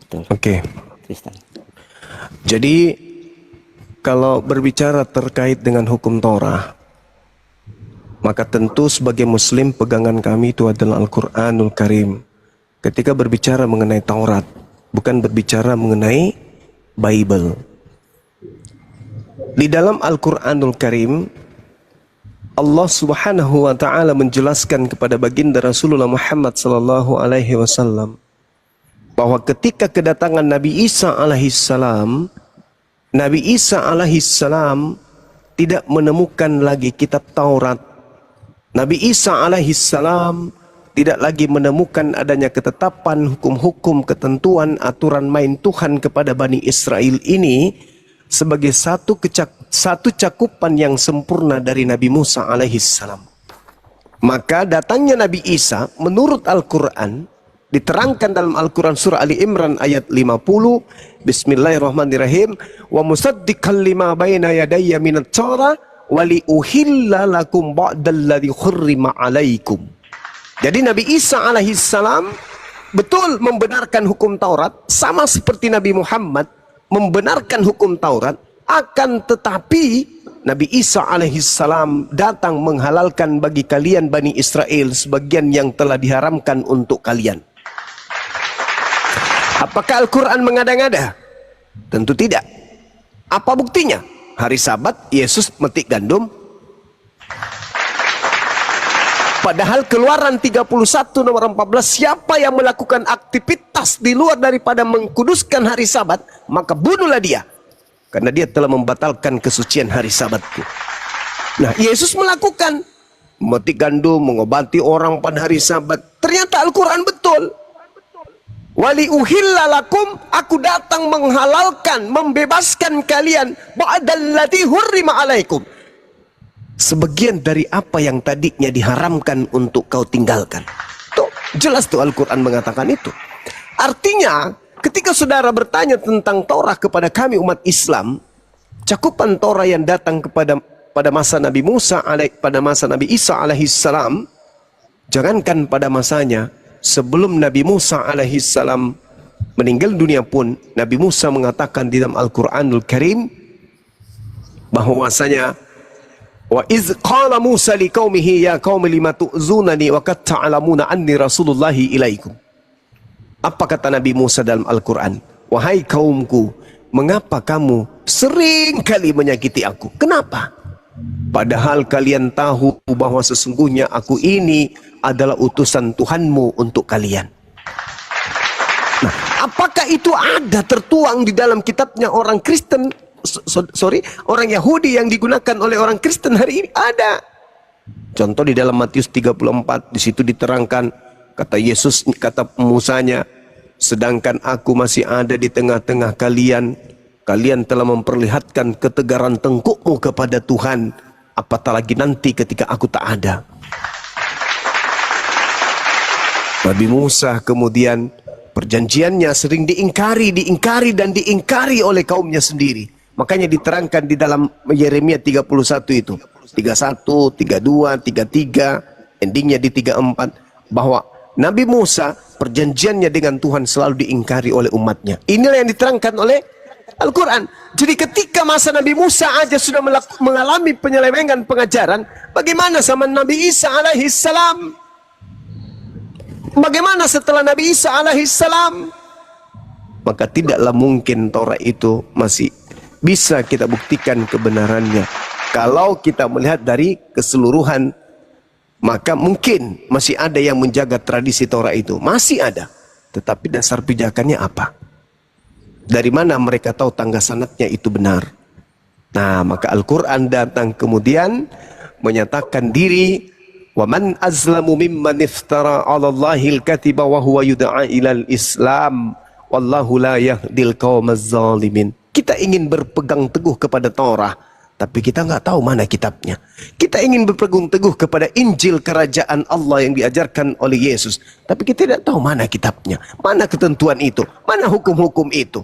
betul. Oke. Kristen. Jadi kalau berbicara terkait dengan hukum Torah, maka tentu sebagai Muslim pegangan kami itu adalah Al-Quranul Karim. Ketika berbicara mengenai Taurat, bukan berbicara mengenai Bible. Di dalam Al-Quranul Karim, Allah Subhanahu wa taala menjelaskan kepada baginda Rasulullah Muhammad sallallahu alaihi wasallam bahwa ketika kedatangan Nabi Isa alaihissalam, Nabi Isa alaihissalam tidak menemukan lagi kitab Taurat. Nabi Isa alaihissalam tidak lagi menemukan adanya ketetapan, hukum-hukum, ketentuan, aturan main Tuhan kepada Bani Israel ini sebagai satu cakupan yang sempurna dari Nabi Musa alaihissalam. Maka datangnya Nabi Isa menurut Al-Quran diterangkan dalam Al-Quran surah Ali Imran ayat 50, Bismillahirrahmanirrahim, wa musaddiqan lima baina yadayya minat Torah wa li uhilla lakum ba'dalladzi hurrima alaikum. Jadi Nabi Isa alaihissalam betul membenarkan hukum Taurat sama seperti Nabi Muhammad membenarkan hukum Taurat, akan tetapi Nabi Isa alaihissalam datang menghalalkan bagi kalian Bani Israel sebagian yang telah diharamkan untuk kalian. Apakah Al-Quran mengada-ngada? Tentu tidak. Apa buktinya? Hari Sabat Yesus metik gandum. Padahal Keluaran 31 nomor 14, siapa yang melakukan aktivitas di luar daripada mengkuduskan hari Sabat, maka bunuhlah dia, karena dia telah membatalkan kesucian hari Sabatku. Nah, Yesus melakukan memetik gandum, mengobati orang pada hari Sabat. Ternyata Al-Quran betul. Wali uhillalakum, aku datang menghalalkan, membebaskan kalian ba'dallati hurrima alaikum, sebagian dari apa yang tadinya diharamkan untuk kau tinggalkan. Tuh, jelas tuh Al-Quran mengatakan itu. Artinya, ketika saudara bertanya tentang Torah kepada kami umat Islam, cakupan Torah yang datang pada masa Nabi Musa, pada masa Nabi Isa alaihissalam, jangankan pada masanya, sebelum Nabi Musa alaihissalam meninggal dunia pun, Nabi Musa mengatakan di dalam Al-Quranul Karim bahwasanya wa iz qala Musa liqaumihi ya qaumi lima tu'zunani wa qad ta'lamuna anni rasulullahi ilaikum. Apa kata Nabi Musa dalam Al-Quran? Wahai kaumku, mengapa kamu sering kali menyakiti aku? Kenapa? Padahal kalian tahu bahwa sesungguhnya aku ini adalah utusan Tuhanmu untuk kalian. Nah, apakah itu ada tertuang di dalam kitabnya orang Kristen? Orang Yahudi yang digunakan oleh orang Kristen hari ini? Ada. Contoh di dalam Matius 34, di situ diterangkan, kata Yesus, kata Musanya, sedangkan aku masih ada di tengah-tengah kalian, kalian telah memperlihatkan ketegaran tengkukmu kepada Tuhan, apatah lagi nanti ketika aku tak ada. Nabi Musa kemudian perjanjiannya sering diingkari dan diingkari oleh kaumnya sendiri. Makanya diterangkan di dalam Yeremia 31 itu, 31, 32, 33, endingnya di 34, bahwa Nabi Musa perjanjiannya dengan Tuhan selalu diingkari oleh umatnya. Inilah yang diterangkan oleh Al-Quran. Jadi ketika masa Nabi Musa aja sudah mengalami penyelewengan pengajaran, bagaimana zaman Nabi Isa alaihissalam? Bagaimana setelah Nabi Isa alaihissalam? Maka tidaklah mungkin Taurat itu masih bisa kita buktikan kebenarannya. Kalau kita melihat dari keseluruhan, maka mungkin masih ada yang menjaga tradisi Taurat itu. Masih ada. Tetapi dasar pijakannya apa? Dari mana mereka tahu tangga sanadnya itu benar? Nah, maka Al-Quran datang kemudian menyatakan diri, وَمَنْ أَزْلَمُ مِمَّنِ افْتَرَى عَلَى اللَّهِ الْكَذِبَ وَهُوَ يُدْعَى إِلَى الْإِسْلَامِ وَاللَّهُ لَا يَهْدِي الْقَوْمَ الظَّالِمِينَ. Kita ingin berpegang teguh kepada Taurat, tapi kita nggak tahu mana kitabnya. Kita ingin berpegang teguh kepada Injil kerajaan Allah yang diajarkan oleh Yesus, tapi kita tidak tahu mana kitabnya, mana ketentuan itu, mana hukum-hukum itu.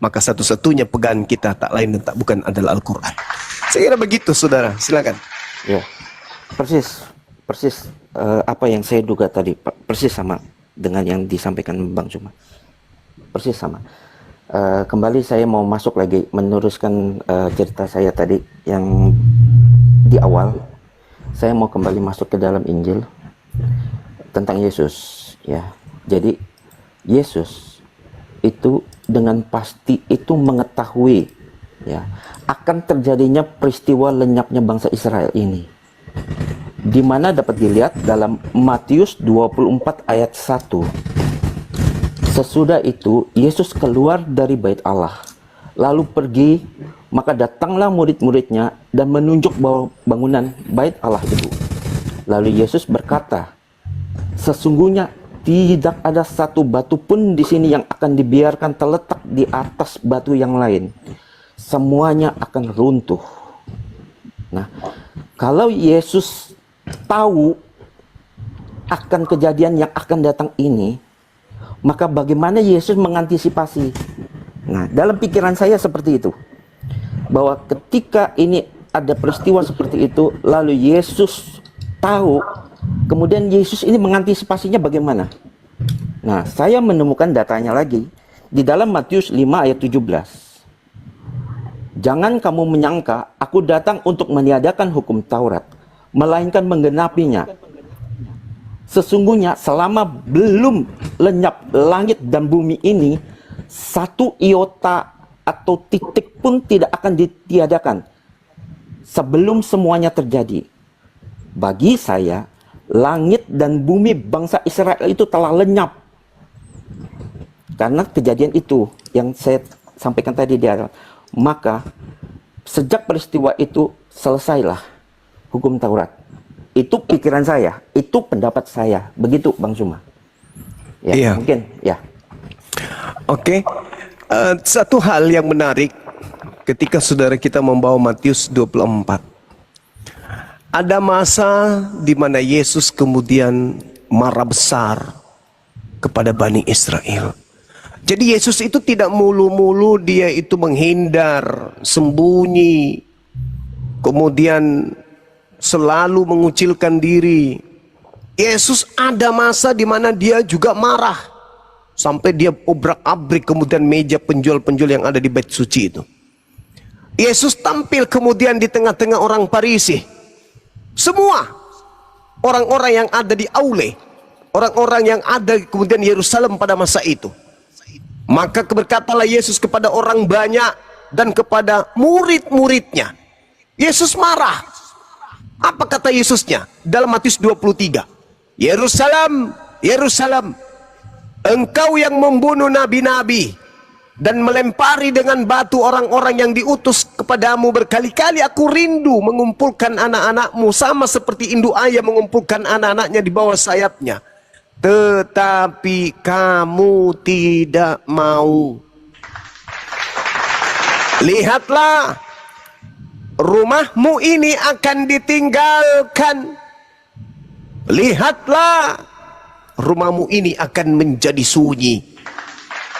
Maka satu-satunya pegangan kita tak lain dan tak bukan adalah Al-Quran. Saya kira begitu, saudara. Silakan. Ya, persis apa yang saya duga tadi, persis sama dengan yang disampaikan Bang Juma. Persis sama. Kembali saya mau masuk lagi meneruskan cerita saya tadi yang di awal. Saya mau kembali masuk ke dalam Injil tentang Yesus, ya. Jadi Yesus itu dengan pasti itu mengetahui, ya, akan terjadinya peristiwa lenyapnya bangsa Israel ini. Di mana dapat dilihat dalam Matius 24 ayat 1. Sesudah itu Yesus keluar dari bait Allah, lalu pergi, maka datanglah murid-muridnya dan menunjuk bangunan bait Allah itu. Lalu Yesus berkata, sesungguhnya tidak ada satu batu pun di sini yang akan dibiarkan terletak di atas batu yang lain. Semuanya akan runtuh. Nah, kalau Yesus tahu akan kejadian yang akan datang ini, maka bagaimana Yesus mengantisipasi? Nah, dalam pikiran saya seperti itu, bahwa ketika ini ada peristiwa seperti itu, lalu Yesus tahu, kemudian Yesus ini mengantisipasinya bagaimana? Nah, saya menemukan datanya lagi di dalam Matius 5 ayat 17. Jangan kamu menyangka aku datang untuk meniadakan hukum Taurat, melainkan menggenapinya. Sesungguhnya selama belum lenyap langit dan bumi ini, satu iota atau titik pun tidak akan ditiadakan sebelum semuanya terjadi. Bagi saya, langit dan bumi bangsa Israel itu telah lenyap karena kejadian itu yang saya sampaikan tadi di awal. Maka sejak peristiwa itu selesailah hukum Taurat. Itu pikiran saya, itu pendapat saya. Begitu Bang Zuma. Ya, iya. Mungkin ya. Oke. Satu hal yang menarik ketika saudara kita membawa Matius 24. Ada masa di mana Yesus kemudian marah besar kepada Bani Israel. Jadi Yesus itu tidak mulu-mulu dia itu menghindar, sembunyi, kemudian selalu mengucilkan diri. Yesus ada masa di mana dia juga marah, sampai dia obrak-abrik kemudian meja penjual-penjual yang ada di bait suci itu. Yesus tampil kemudian di tengah-tengah orang Farisi. Semua orang-orang yang ada di aule orang-orang yang ada kemudian Yerusalem pada masa itu. Maka berkatalah Yesus kepada orang banyak dan kepada murid-muridnya. Yesus marah. Apa kata Yesusnya? Dalam Matius 23. Yerusalem, Yerusalem, engkau yang membunuh nabi-nabi dan melempari dengan batu orang-orang yang diutus kepadamu, berkali-kali aku rindu mengumpulkan anak-anakmu sama seperti induk ayam mengumpulkan anak-anaknya di bawah sayapnya. Tetapi kamu tidak mau. Lihatlah, rumahmu ini akan ditinggalkan. Lihatlah, rumahmu ini akan menjadi sunyi.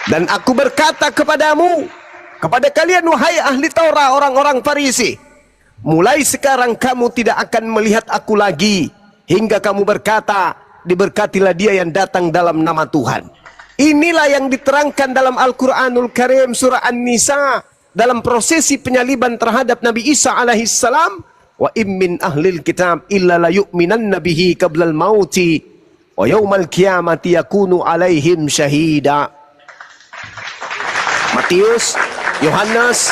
Dan aku berkata kepadamu, kepada kalian wahai ahli Taurat, orang-orang Farisi, mulai sekarang kamu tidak akan melihat aku lagi, hingga kamu berkata, diberkatilah dia yang datang dalam nama Tuhan. Inilah yang diterangkan dalam Al-Quranul Karim surah An-Nisa dalam prosesi penyaliban terhadap Nabi Isa alaihissalam. Wa immin ahlil kitab illa la yu'minanna bihi qablal mauti wa yaumal qiyamati yakunu alaihim syahida. Matius, Yohanes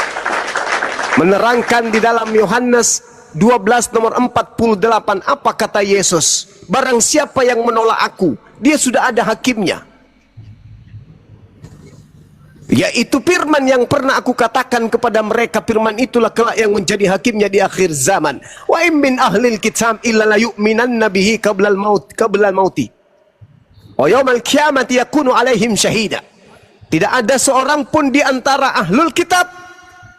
menerangkan di dalam Yohanes 12 nomor 48, apa kata Yesus? Barang siapa yang menolak aku, dia sudah ada hakimnya. Yaitu firman yang pernah aku katakan kepada mereka, firman itulah kelak yang menjadi hakimnya di akhir zaman. Wa im min ahlil kitab illa la yu'minanna bihi qablal mauti. Wa yaumal qiyamati yakunu alaihim syahida. Tidak ada seorang pun di antara ahlul kitab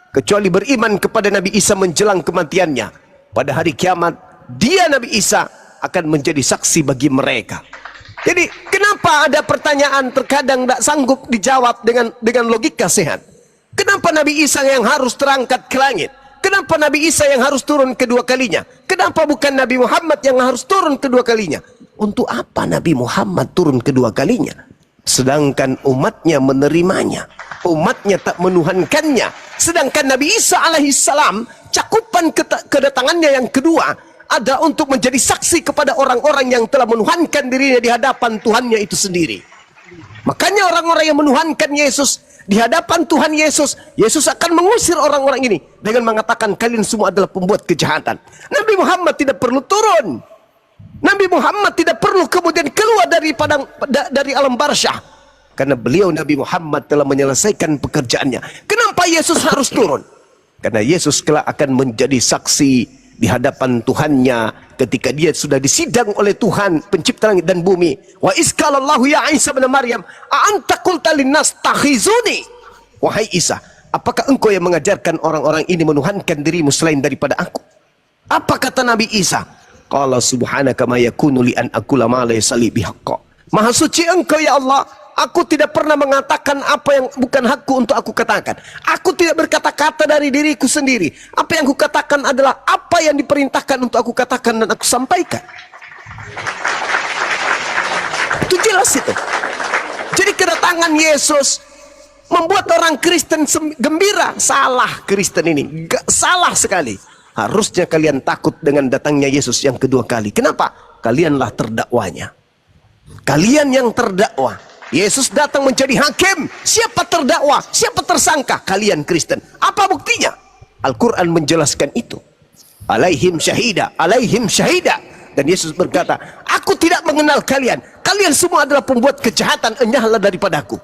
kecuali beriman kepada Nabi Isa menjelang kematiannya. Pada hari kiamat, dia Nabi Isa akan menjadi saksi bagi mereka. Jadi kenapa ada pertanyaan terkadang tidak sanggup dijawab dengan logika sehat? Kenapa Nabi Isa yang harus terangkat ke langit? Kenapa Nabi Isa yang harus turun kedua kalinya? Kenapa bukan Nabi Muhammad yang harus turun kedua kalinya? Untuk apa Nabi Muhammad turun kedua kalinya? Sedangkan umatnya menerimanya, umatnya tak menuhankannya. Sedangkan Nabi Isa alaihissalam, cakupan kedatangannya yang kedua ada untuk menjadi saksi kepada orang-orang yang telah menuhankan dirinya di hadapan Tuhannya itu sendiri. Makanya orang-orang yang menuhankan Yesus di hadapan Tuhan Yesus, Yesus akan mengusir orang-orang ini dengan mengatakan kalian semua adalah pembuat kejahatan. Nabi Muhammad tidak perlu turun. Nabi Muhammad tidak perlu kemudian keluar dari alam barsyah, karena beliau Nabi Muhammad telah menyelesaikan pekerjaannya. Kenapa Yesus harus turun? Karena Yesus kelak akan menjadi saksi di hadapan Tuhannya ketika dia sudah disidang oleh Tuhan pencipta langit dan bumi. Wa iskalallahu ya Isa bin Maryam, a anta qulta linnas takhizuni. Wahai Isa, apakah engkau yang mengajarkan orang-orang ini menuhankan dirimu selain daripada aku? Apa kata Nabi Isa? Qala subhanaka ma yakunu li an aqula ma laysa li bihaqqa. Maha suci engkau ya Allah, aku tidak pernah mengatakan apa yang bukan hakku untuk aku katakan. Aku tidak berkata-kata dari diriku sendiri. Apa yang aku katakan adalah apa yang diperintahkan untuk aku katakan dan aku sampaikan. Itu jelas itu. Jadi kedatangan Yesus membuat orang Kristen gembira. Salah Kristen ini, salah sekali. Harusnya kalian takut dengan datangnya Yesus yang kedua kali. Kenapa? Kalianlah terdakwanya. Kalian yang terdakwa. Yesus datang menjadi hakim. Siapa terdakwa? Siapa tersangka? Kalian Kristen. Apa buktinya? Al-Quran menjelaskan itu. Alaihim syahida, alaihim syahida. Dan Yesus berkata, aku tidak mengenal kalian. Kalian semua adalah pembuat kejahatan. Enyahlah daripadaku.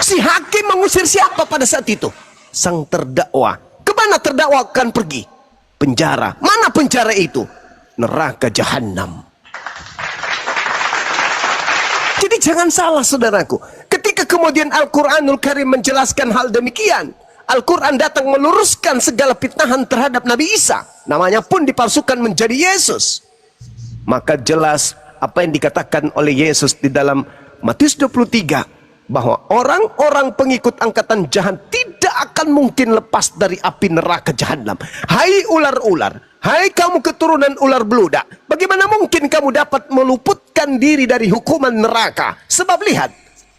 Si hakim mengusir siapa pada saat itu? Sang terdakwa. Kemana terdakwa akan pergi? Penjara. Mana penjara itu? Neraka jahanam. Jadi jangan salah saudaraku. Ketika kemudian Al-Quranul Karim menjelaskan hal demikian, Al-Quran datang meluruskan segala fitnahan terhadap Nabi Isa. Namanya pun dipalsukan menjadi Yesus. Maka jelas apa yang dikatakan oleh Yesus di dalam Matius 23. Bahwa orang-orang pengikut angkatan jahat tidak akan mungkin lepas dari api neraka jahanam. Hai ular-ular, hai kamu keturunan ular beludak, bagaimana mungkin kamu dapat meluputkan diri dari hukuman neraka? Sebab lihat,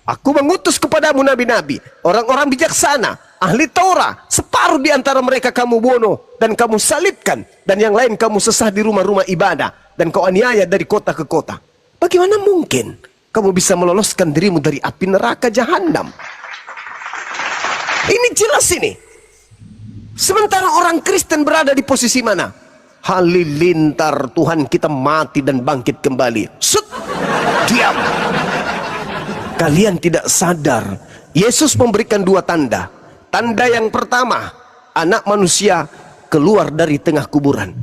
aku mengutus kepadamu nabi-nabi, orang-orang bijaksana, ahli Taurat, separuh di antara mereka kamu bunuh dan kamu salibkan, dan yang lain kamu sesah di rumah-rumah ibadah, dan kau aniaya dari kota ke kota. Bagaimana mungkin kamu bisa meloloskan dirimu dari api neraka jahanam? Ini jelas ini. Sementara orang Kristen berada di posisi mana? Halilintar, Tuhan kita mati dan bangkit kembali. Set, diam. Kalian tidak sadar, Yesus memberikan dua tanda. Tanda yang pertama, anak manusia keluar dari tengah kuburan.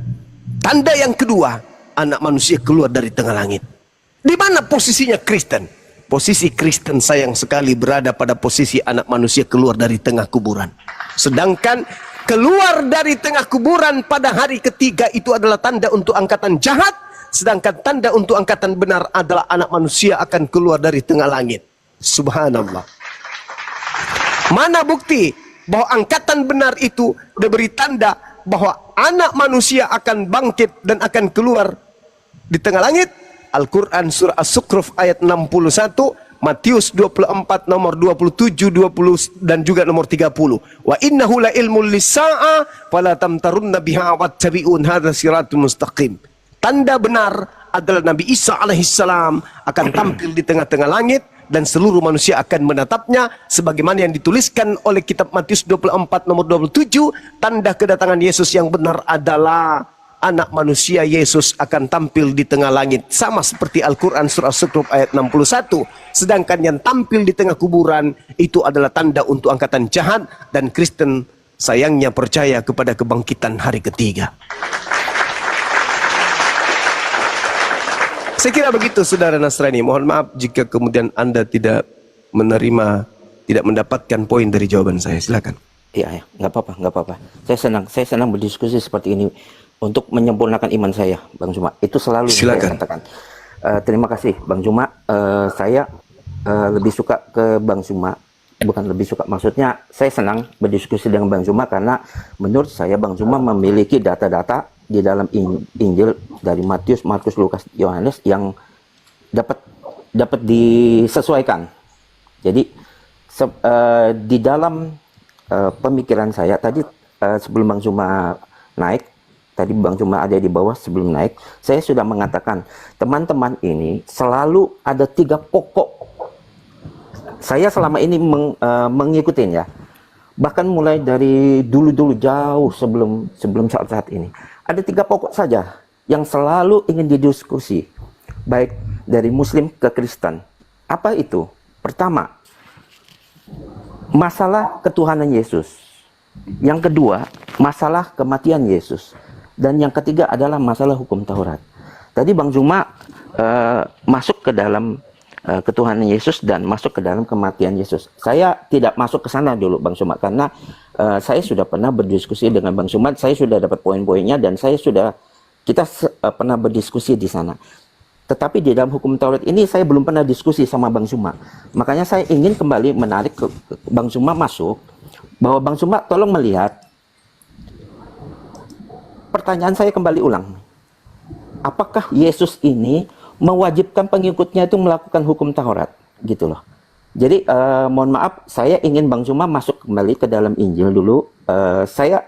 Tanda yang kedua, anak manusia keluar dari tengah langit. Di mana posisinya Kristen? Posisi Kristen sayang sekali berada pada posisi anak manusia keluar dari tengah kuburan. Sedangkan keluar dari tengah kuburan pada hari ketiga itu adalah tanda untuk angkatan jahat. Sedangkan tanda untuk angkatan benar adalah anak manusia akan keluar dari tengah langit. Subhanallah. Mana bukti bahwa angkatan benar itu diberi tanda bahwa anak manusia akan bangkit dan akan keluar di tengah langit? Al-Quran surah As-Sukruf ayat 61, Matius 24 nomor 27, 20 dan juga nomor 30. Wa innahu la ilmul lisa'a fala tamtarunna biha wattabi'un hadza siratul mustaqim. Tanda benar adalah Nabi Isa alaihissalam akan tampil di tengah-tengah langit dan seluruh manusia akan menatapnya sebagaimana yang dituliskan oleh kitab Matius 24 nomor 27. Tanda kedatangan Yesus yang benar adalah anak manusia Yesus akan tampil di tengah langit, sama seperti Al-Quran surah As-Sukruf ayat 61. Sedangkan yang tampil di tengah kuburan itu adalah tanda untuk angkatan jahat, dan Kristen sayangnya percaya kepada kebangkitan hari ketiga. Saya kira begitu saudara Nasrani. Mohon maaf jika kemudian Anda tidak menerima, tidak mendapatkan poin dari jawaban saya. Silakan. Iya, ya, nggak apa-apa, nggak apa-apa. Saya senang berdiskusi seperti ini untuk menyempurnakan iman saya, Bang Juma. Itu selalu yang saya katakan. Terima kasih, Bang Juma. Saya lebih suka ke Bang Juma, bukan lebih suka, maksudnya saya senang berdiskusi dengan Bang Juma karena menurut saya Bang Juma memiliki data-data di dalam Injil dari Matius, Markus, Lukas, Yohanes yang dapat disesuaikan. Jadi di dalam pemikiran saya tadi sebelum Bang Juma naik, tadi Bang Juma ada di bawah sebelum naik, saya sudah mengatakan teman-teman ini selalu ada 3 pokok. Saya selama ini mengikutin ya, bahkan mulai dari dulu jauh sebelum saat ini, ada 3 pokok saja yang selalu ingin didiskusi, baik dari Muslim ke Kristen. Apa itu? Pertama, masalah ketuhanan Yesus. Yang kedua, masalah kematian Yesus. Dan yang ketiga adalah masalah hukum Taurat. Tadi Bang Juma masuk ke dalam ketuhanan Yesus dan masuk ke dalam kematian Yesus. Saya tidak masuk ke sana dulu Bang Juma karena saya sudah pernah berdiskusi dengan Bang Juma. Saya sudah dapat poin-poinnya dan kita pernah berdiskusi di sana. Tetapi di dalam hukum Taurat ini saya belum pernah diskusi sama Bang Juma. Makanya saya ingin kembali menarik ke Bang Juma masuk, bahwa Bang Juma tolong melihat. Pertanyaan saya kembali ulang. Apakah Yesus ini mewajibkan pengikutnya itu melakukan hukum Taurat? Gitu loh. Jadi mohon maaf, saya ingin Bang Juma masuk kembali ke dalam Injil dulu. Saya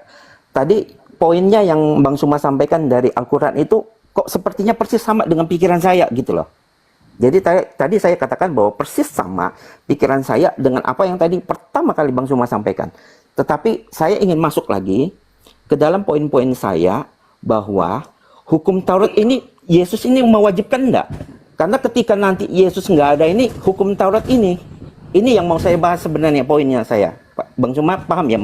tadi poinnya yang Bang Juma sampaikan dari Al-Quran itu kok sepertinya persis sama dengan pikiran saya gitu loh. Jadi tadi saya katakan bahwa persis sama pikiran saya dengan apa yang tadi pertama kali Bang Juma sampaikan. Tetapi saya ingin masuk lagi ke dalam poin-poin saya bahwa hukum Taurat ini Yesus ini mewajibkan enggak? Karena ketika nanti Yesus nggak ada ini, hukum Taurat ini yang mau saya bahas sebenarnya poinnya saya. Bang Juma paham ya?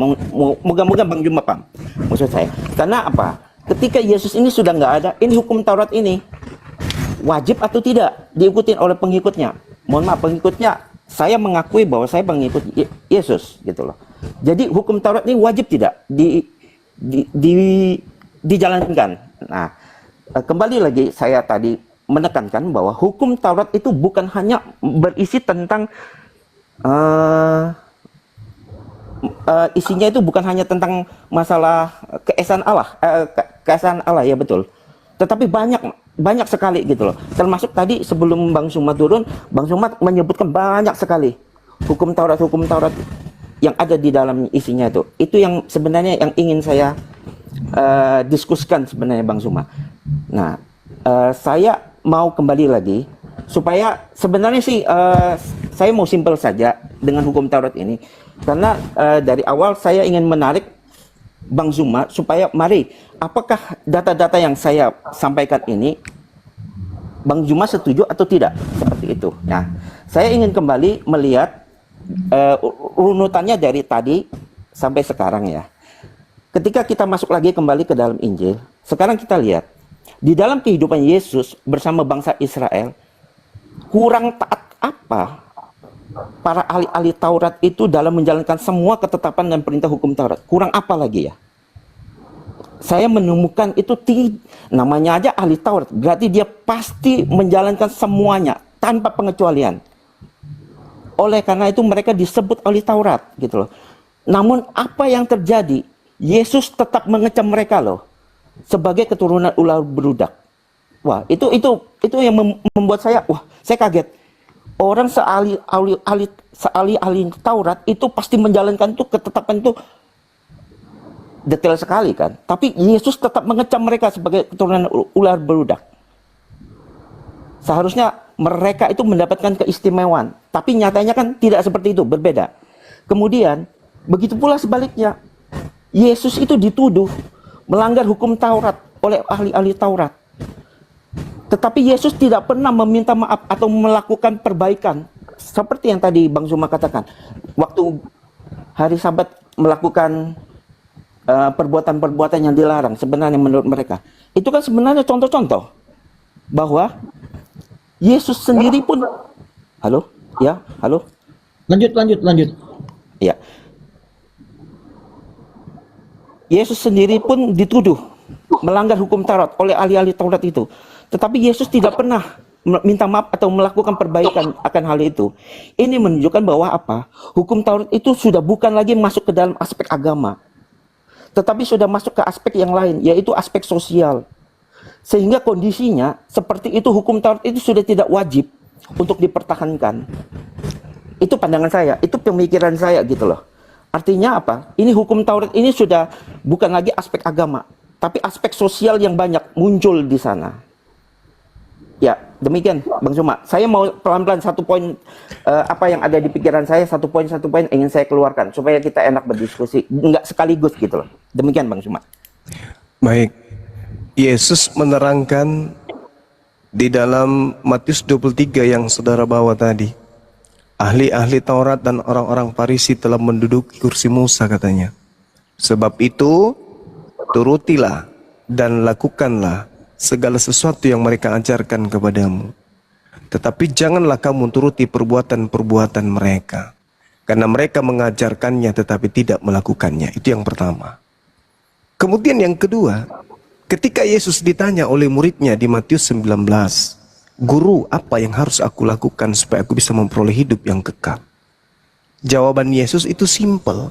Moga-moga Bang Juma paham maksud saya. Karena apa? Ketika Yesus ini sudah nggak ada, ini hukum Taurat ini wajib atau tidak diikutin oleh pengikutnya? Mohon maaf, pengikutnya saya mengakui bahwa saya pengikut Yesus gitu loh. Jadi hukum Taurat ini wajib tidak dijalankan. Nah, kembali lagi saya tadi menekankan bahwa hukum Taurat itu bukan hanya berisi tentang isinya itu bukan hanya tentang masalah keesaan Allah, ya betul. Tetapi banyak sekali gitu loh. Termasuk tadi sebelum Bang Juma turun, Bang Juma menyebutkan banyak sekali hukum Taurat yang ada di dalam isinya itu. Itu yang sebenarnya yang ingin saya diskusikan sebenarnya Bang Juma. Nah, saya mau kembali lagi supaya sebenarnya sih saya mau simpel saja dengan hukum Taurat ini, karena dari awal saya ingin menarik Bang Zuma supaya mari, apakah data-data yang saya sampaikan ini Bang Zuma setuju atau tidak seperti itu. Nah, saya ingin kembali melihat runutannya dari tadi sampai sekarang ya. Ketika kita masuk lagi kembali ke dalam Injil, sekarang kita lihat di dalam kehidupan Yesus bersama bangsa Israel, kurang taat apa para ahli-ahli Taurat itu dalam menjalankan semua ketetapan dan perintah hukum Taurat? Kurang apa lagi ya? Saya menemukan itu namanya aja ahli Taurat, berarti dia pasti menjalankan semuanya tanpa pengecualian. Oleh karena itu mereka disebut ahli Taurat gitu loh. Namun apa yang terjadi? Yesus tetap mengecam mereka loh sebagai keturunan ular beludak. Wah, itu yang membuat saya kaget. Orang seahli Taurat itu pasti menjalankan itu ketetapan itu detail sekali kan. Tapi Yesus tetap mengecam mereka sebagai keturunan ular beludak. Seharusnya mereka itu mendapatkan keistimewaan, tapi nyatanya kan tidak seperti itu, berbeda. Kemudian begitu pula sebaliknya. Yesus itu dituduh melanggar hukum Taurat oleh ahli-ahli Taurat. Tetapi Yesus tidak pernah meminta maaf atau melakukan perbaikan. Seperti yang tadi Bang Zuma katakan. Waktu hari Sabat melakukan perbuatan-perbuatan yang dilarang sebenarnya menurut mereka. Itu kan sebenarnya contoh-contoh bahwa Yesus sendiri pun... Halo? Ya, halo? Lanjut. Ya. Yesus sendiri pun dituduh melanggar hukum Taurat oleh ahli-ahli Taurat itu. Tetapi Yesus tidak pernah minta maaf atau melakukan perbaikan akan hal itu. Ini menunjukkan bahwa apa? Hukum Taurat itu sudah bukan lagi masuk ke dalam aspek agama, tetapi sudah masuk ke aspek yang lain, yaitu aspek sosial. Sehingga kondisinya seperti itu, hukum Taurat itu sudah tidak wajib untuk dipertahankan. Itu pandangan saya, itu pemikiran saya gitu loh. Artinya apa? Ini hukum Taurat ini sudah bukan lagi aspek agama, tapi aspek sosial yang banyak muncul di sana. Ya, demikian Bang Zuma. Saya mau pelan-pelan satu poin apa yang ada di pikiran saya, satu poin ingin saya keluarkan supaya kita enak berdiskusi, enggak sekaligus gitu loh. Demikian Bang Zuma. Baik. Yesus menerangkan di dalam Matius 23 yang saudara bawa tadi. Ahli-ahli Taurat dan orang-orang Farisi telah menduduki kursi Musa katanya. Sebab itu, turutilah dan lakukanlah segala sesuatu yang mereka ajarkan kepadamu. Tetapi janganlah kamu turuti perbuatan-perbuatan mereka. Karena mereka mengajarkannya tetapi tidak melakukannya. Itu yang pertama. Kemudian yang kedua, ketika Yesus ditanya oleh muridnya di Matius 19, Guru, apa yang harus aku lakukan supaya aku bisa memperoleh hidup yang kekal? Jawaban Yesus itu simpel.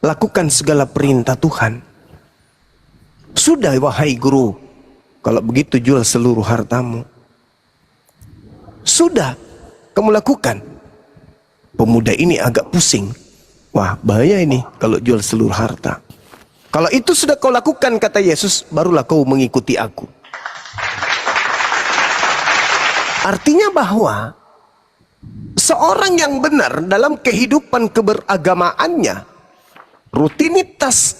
Lakukan segala perintah Tuhan. Sudah wahai guru, kalau begitu jual seluruh hartamu. Sudah, kamu lakukan. Pemuda ini agak pusing. Wah, bahaya ini kalau jual seluruh harta. Kalau itu sudah kau lakukan, kata Yesus, barulah kau mengikuti aku. Artinya bahwa seorang yang benar dalam kehidupan keberagamaannya, rutinitas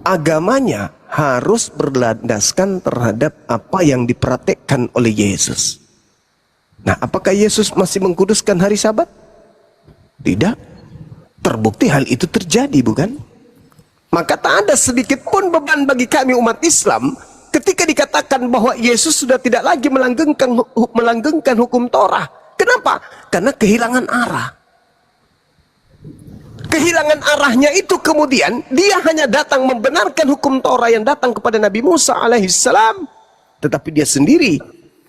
agamanya harus berlandaskan terhadap apa yang dipraktekkan oleh Yesus. Nah, apakah Yesus masih mengkuduskan hari Sabat? Tidak. Terbukti hal itu terjadi, bukan? Maka tak ada sedikit pun beban bagi kami umat Islam ketika dikatakan bahwa Yesus sudah tidak lagi melanggengkan hukum Torah. Kenapa? Karena kehilangan arah. Kehilangan arahnya itu kemudian dia hanya datang membenarkan hukum Torah yang datang kepada Nabi Musa alaihissalam. Tetapi dia sendiri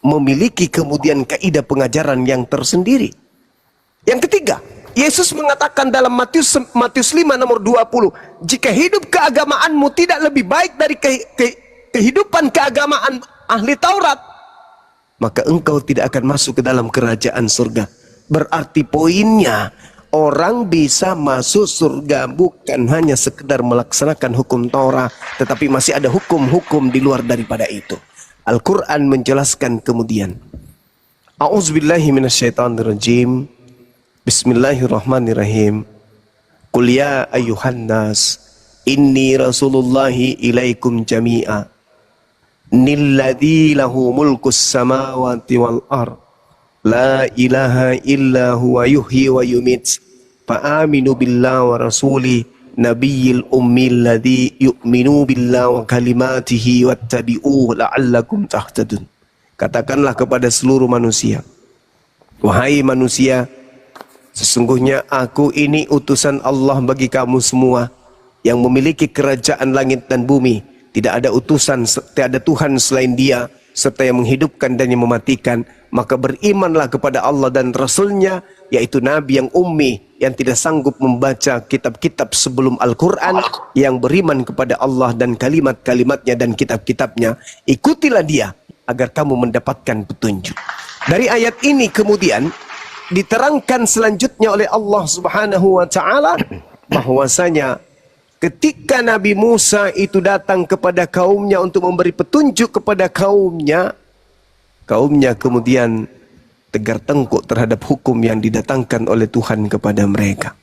memiliki kemudian kaidah pengajaran yang tersendiri. Yang ketiga, Yesus mengatakan dalam Matius 5 nomor 20, jika hidup keagamaanmu tidak lebih baik dari kehidupan keagamaan ahli Taurat, maka engkau tidak akan masuk ke dalam kerajaan surga. Berarti poinnya, orang bisa masuk surga bukan hanya sekedar melaksanakan hukum Torah, tetapi masih ada hukum-hukum di luar daripada itu. Al-Quran menjelaskan kemudian. A'udzubillahi minasyaitonirrajim. Bismillahirrahmanirrahim. Qul ya ayyuhan nas, inni rasulullahi ilaikum jami'a. Nilladzi lahu mulkus samawati wal ard. La ilaha illa huwa yuhyi wa yumit. Fa'aminu billah wa rasuli nabiyil ummil ladzi yu'minu billah wa kalimatihi wattabi'uhu la'allakum tahtadun. Katakanlah kepada seluruh manusia, wahai manusia, sesungguhnya aku ini utusan Allah bagi kamu semua yang memiliki kerajaan langit dan bumi. Tidak ada utusan, tidak ada Tuhan selain Dia, serta yang menghidupkan dan yang mematikan. Maka berimanlah kepada Allah dan Rasulnya, yaitu Nabi yang ummi, yang tidak sanggup membaca kitab-kitab sebelum Al-Quran, yang beriman kepada Allah dan kalimat-kalimatnya dan kitab-kitabnya. Ikutilah dia agar kamu mendapatkan petunjuk. Dari ayat ini kemudian diterangkan selanjutnya oleh Allah Subhanahu wa taala bahwasanya ketika Nabi Musa itu datang kepada kaumnya untuk memberi petunjuk kepada kaumnya, kaumnya kemudian tegar tengkuk terhadap hukum yang didatangkan oleh Tuhan kepada mereka.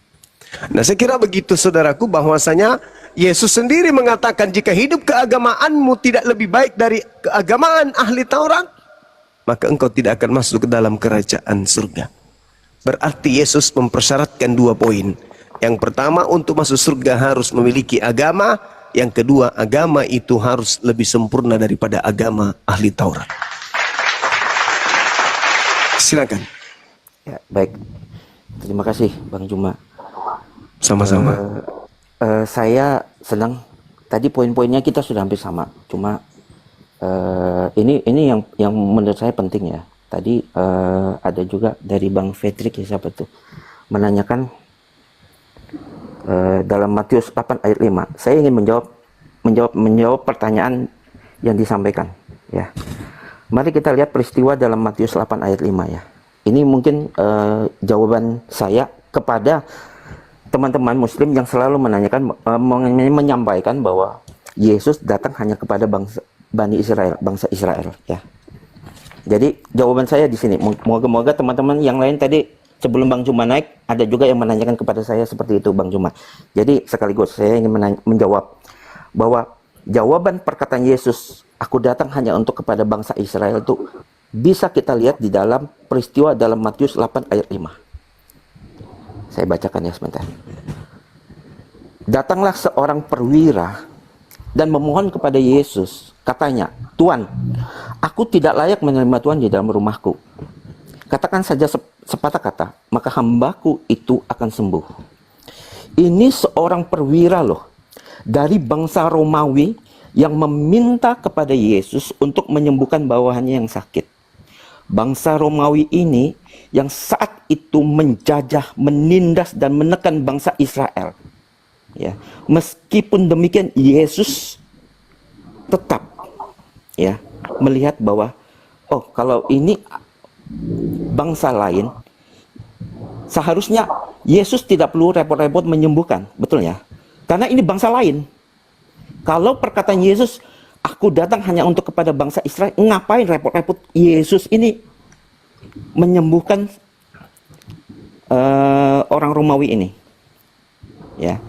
Nah, saya kira begitu saudaraku, bahwasanya Yesus sendiri mengatakan jika hidup keagamaanmu tidak lebih baik dari keagamaan ahli Taurat, maka engkau tidak akan masuk ke dalam kerajaan surga. Berarti Yesus mempersyaratkan 2 poin. Yang pertama, untuk masuk surga harus memiliki agama. Yang kedua, agama itu harus lebih sempurna daripada agama ahli Taurat. Silakan. Ya, baik. Terima kasih Bang Juma. Sama-sama. Saya senang tadi poin-poinnya kita sudah hampir sama. Cuma ini yang menurut saya penting ya. Tadi ada juga dari Bang Fetrik ya, siapa tuh, menanyakan dalam Matius 8 ayat 5. Saya ingin menjawab pertanyaan yang disampaikan ya. Mari kita lihat peristiwa dalam Matius 8 ayat 5 ya. Ini mungkin jawaban saya kepada teman-teman muslim yang selalu menanyakan, menyampaikan bahwa Yesus datang hanya kepada Bani Israel, bangsa Israel ya. Jadi jawaban saya di sini. Moga-moga teman-teman yang lain tadi sebelum Bang Juma naik, ada juga yang menanyakan kepada saya seperti itu Bang Juma. Jadi sekaligus saya ingin menjawab bahwa jawaban perkataan Yesus, aku datang hanya untuk kepada bangsa Israel, itu bisa kita lihat di dalam peristiwa dalam Matius 8 ayat 5. Saya bacakan ya sebentar. Datanglah seorang perwira dan memohon kepada Yesus. Katanya, Tuan, aku tidak layak menerima Tuhan di dalam rumahku. Katakan saja sepatah kata, maka hambaku itu akan sembuh. Ini seorang perwira loh, dari bangsa Romawi yang meminta kepada Yesus untuk menyembuhkan bawahannya yang sakit. Bangsa Romawi ini yang saat itu menjajah, menindas dan menekan bangsa Israel. Ya, meskipun demikian Yesus tetap ya melihat bahwa kalau ini bangsa lain, seharusnya Yesus tidak perlu repot-repot menyembuhkan, betul ya? Karena ini bangsa lain. Kalau perkataan Yesus, aku datang hanya untuk kepada bangsa Israel, ngapain repot-repot Yesus ini menyembuhkan orang Romawi ini? Ya.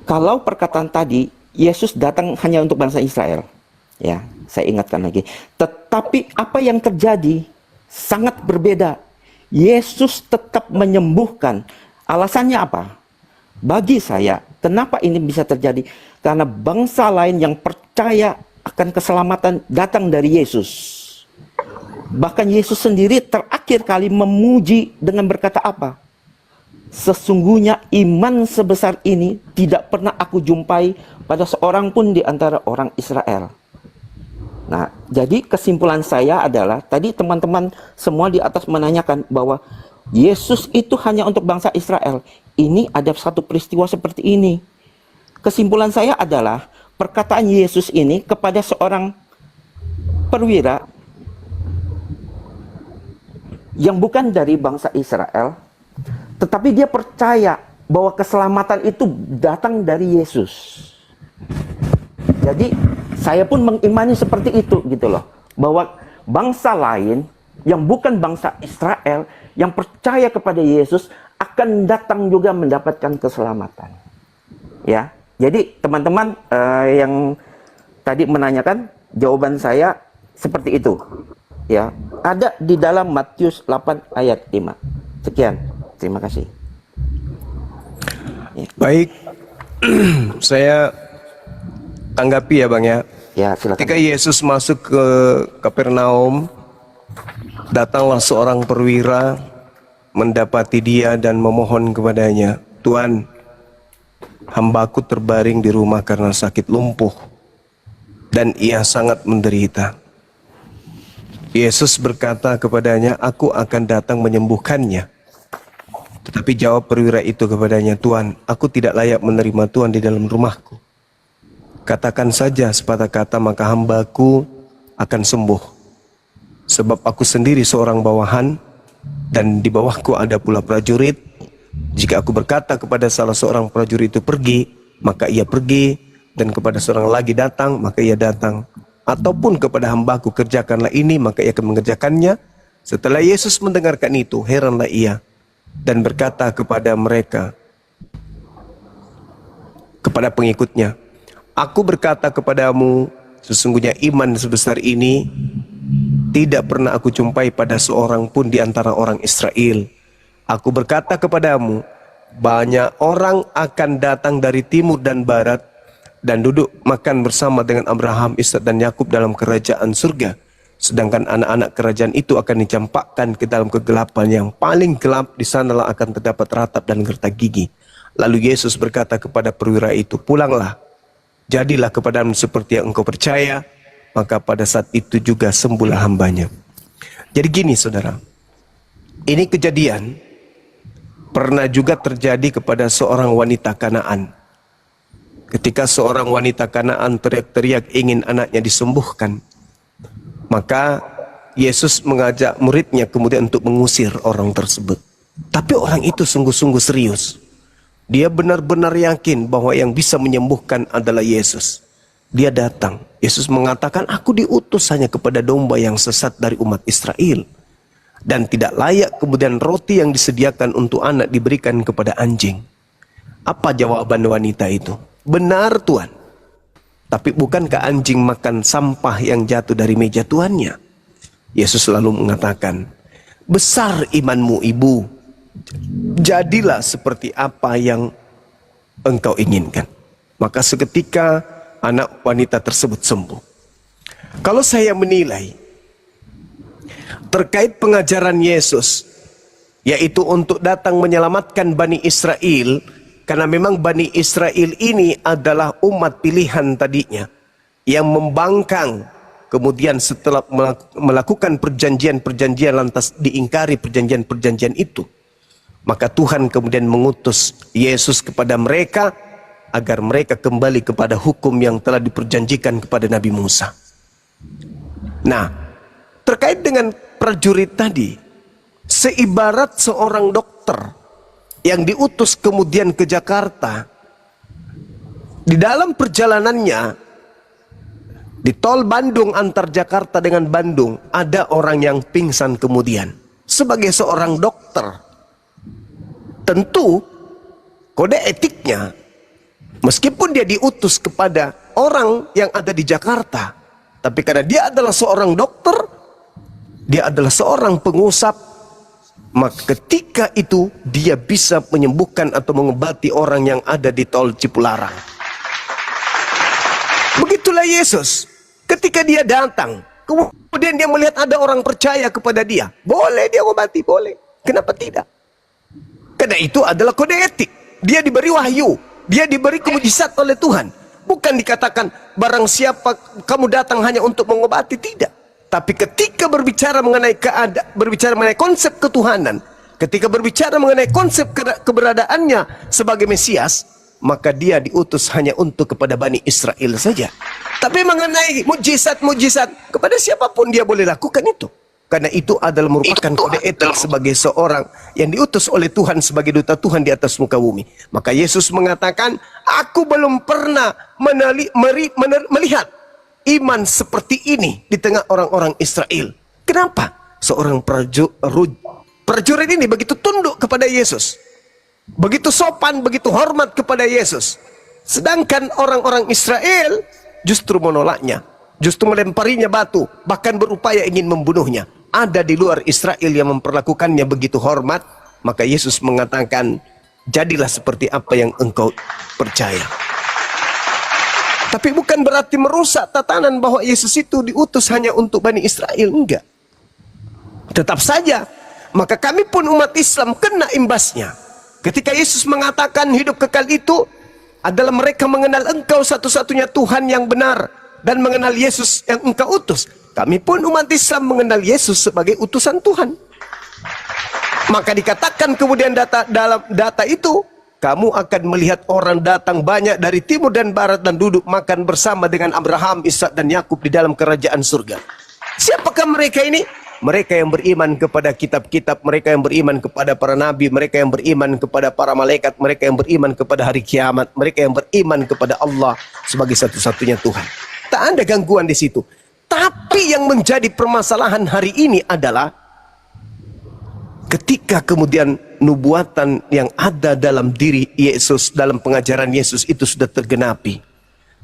Kalau perkataan tadi, Yesus datang hanya untuk bangsa Israel. Ya, saya ingatkan lagi. Tetapi apa yang terjadi sangat berbeda. Yesus tetap menyembuhkan. Alasannya apa? Bagi saya, kenapa ini bisa terjadi? Karena bangsa lain yang percaya akan keselamatan datang dari Yesus. Bahkan Yesus sendiri terakhir kali memuji dengan berkata apa? Sesungguhnya iman sebesar ini tidak pernah aku jumpai pada seorang pun di antara orang Israel. Nah, jadi kesimpulan saya adalah, tadi teman-teman semua di atas menanyakan bahwa Yesus itu hanya untuk bangsa Israel. Ini ada satu peristiwa seperti ini. Kesimpulan saya adalah, perkataan Yesus ini kepada seorang perwira yang bukan dari bangsa Israel, tetapi dia percaya bahwa keselamatan itu datang dari Yesus. Jadi saya pun mengimani seperti itu gitu loh, bahwa bangsa lain yang bukan bangsa Israel yang percaya kepada Yesus akan datang juga mendapatkan keselamatan. Ya, jadi teman-teman yang tadi menanyakan, jawaban saya seperti itu. Ya, ada di dalam Matius 8 ayat 5. Sekian, terima kasih. Ya. Baik, saya tanggapi ya Bang ya. Ya, silakan. Ketika Yesus masuk ke Kapernaum, datanglah seorang perwira mendapati dia dan memohon kepadanya, "Tuan, hambaku terbaring di rumah karena sakit lumpuh dan ia sangat menderita." Yesus berkata kepadanya, "Aku akan datang menyembuhkannya." Tetapi jawab perwira itu kepadanya, "Tuan, aku tidak layak menerima Tuan di dalam rumahku. Katakan saja sepatah kata, maka hambaku akan sembuh. Sebab aku sendiri seorang bawahan, dan di bawahku ada pula prajurit. Jika aku berkata kepada salah seorang prajurit itu pergi, maka ia pergi, dan kepada seorang lagi datang, maka ia datang. Ataupun kepada hambaku kerjakanlah ini, maka ia akan mengerjakannya." Setelah Yesus mendengarkan itu, heranlah ia dan berkata kepada mereka, kepada pengikutnya, "Aku berkata kepadamu, sesungguhnya iman sebesar ini tidak pernah aku jumpai pada seorang pun di antara orang Israel. Aku berkata kepadamu, banyak orang akan datang dari timur dan barat dan duduk makan bersama dengan Abraham, Ishak dan Yakub dalam kerajaan surga. Sedangkan anak-anak kerajaan itu akan dicampakkan ke dalam kegelapan yang paling gelap, di sanalah akan terdapat ratap dan gertak gigi." Lalu Yesus berkata kepada perwira itu, "Pulanglah, jadilah kepadamu seperti yang engkau percaya." Maka pada saat itu juga sembuhlah hambanya. Jadi gini saudara, ini kejadian pernah juga terjadi kepada seorang wanita Kanaan. Ketika seorang wanita Kanaan teriak-teriak ingin anaknya disembuhkan, maka Yesus mengajak muridnya kemudian untuk mengusir orang tersebut. Tapi orang itu sungguh-sungguh serius. Dia benar-benar yakin bahwa yang bisa menyembuhkan adalah Yesus. Dia datang. Yesus mengatakan, "Aku diutus hanya kepada domba yang sesat dari umat Israel. Dan tidak layak kemudian roti yang disediakan untuk anak diberikan kepada anjing." Apa jawaban wanita itu? "Benar Tuhan. Tapi bukankah anjing makan sampah yang jatuh dari meja tuannya?" Yesus lalu mengatakan, "Besar imanmu ibu. Jadilah seperti apa yang engkau inginkan." Maka seketika anak wanita tersebut sembuh. Kalau saya menilai terkait pengajaran Yesus, yaitu untuk datang menyelamatkan Bani Israel, karena memang Bani Israel ini adalah umat pilihan tadinya, yang membangkang, kemudian setelah melakukan perjanjian-perjanjian lantas diingkari perjanjian-perjanjian itu, maka Tuhan kemudian mengutus Yesus kepada mereka agar mereka kembali kepada hukum yang telah diperjanjikan kepada Nabi Musa. Nah, terkait dengan prajurit tadi, seibarat seorang dokter yang diutus kemudian ke Jakarta, di dalam perjalanannya di tol Bandung antar Jakarta dengan Bandung, ada orang yang pingsan kemudian. Sebagai seorang dokter, tentu kode etiknya, meskipun dia diutus kepada orang yang ada di Jakarta, tapi karena dia adalah seorang dokter, dia adalah seorang pengusap, maka ketika itu dia bisa menyembuhkan atau mengobati orang yang ada di tol Cipularang. Begitulah Yesus. Ketika dia datang, kemudian dia melihat ada orang percaya kepada dia, boleh dia obati, boleh. Kenapa tidak? Karena itu adalah kode etik. Dia diberi wahyu, dia diberi mukjizat oleh Tuhan. Bukan dikatakan barang siapa kamu datang hanya untuk mengobati, tidak. Tapi ketika berbicara mengenai berbicara mengenai konsep ketuhanan, ketika berbicara mengenai konsep keberadaannya sebagai Mesias, maka dia diutus hanya untuk kepada Bani Israel saja. Tapi mengenai mukjizat-mukjizat, kepada siapapun dia boleh lakukan itu. Karena itu adalah merupakan kode etik sebagai seorang yang diutus oleh Tuhan sebagai duta Tuhan di atas muka bumi. Maka Yesus mengatakan, aku belum pernah melihat iman seperti ini di tengah orang-orang Israel. Kenapa? Seorang prajurit ini begitu tunduk kepada Yesus, begitu sopan, begitu hormat kepada Yesus. Sedangkan orang-orang Israel justru menolaknya, justru melemparinya batu, bahkan berupaya ingin membunuhnya. Ada di luar Israel yang memperlakukannya begitu hormat. Maka Yesus mengatakan, jadilah seperti apa yang engkau percaya. Tapi bukan berarti merusak tatanan bahwa Yesus itu diutus hanya untuk Bani Israel. Enggak. Tetap saja, maka kami pun umat Islam kena imbasnya. Ketika Yesus mengatakan hidup kekal itu adalah mereka mengenal engkau satu-satunya Tuhan yang benar, dan mengenal Yesus yang engkau utus. Kami pun umat Islam mengenal Yesus sebagai utusan Tuhan. Maka dikatakan kemudian dalam data itu, kamu akan melihat orang datang banyak dari timur dan barat dan duduk makan bersama dengan Abraham, Ishak dan Yakub di dalam kerajaan surga. Siapakah mereka ini? Mereka yang beriman kepada kitab-kitab, mereka yang beriman kepada para nabi, mereka yang beriman kepada para malaikat, mereka yang beriman kepada hari kiamat, mereka yang beriman kepada Allah sebagai satu-satunya Tuhan. Tak ada gangguan di situ. Tapi yang menjadi permasalahan hari ini adalah ketika kemudian nubuatan yang ada dalam diri Yesus, dalam pengajaran Yesus itu sudah tergenapi.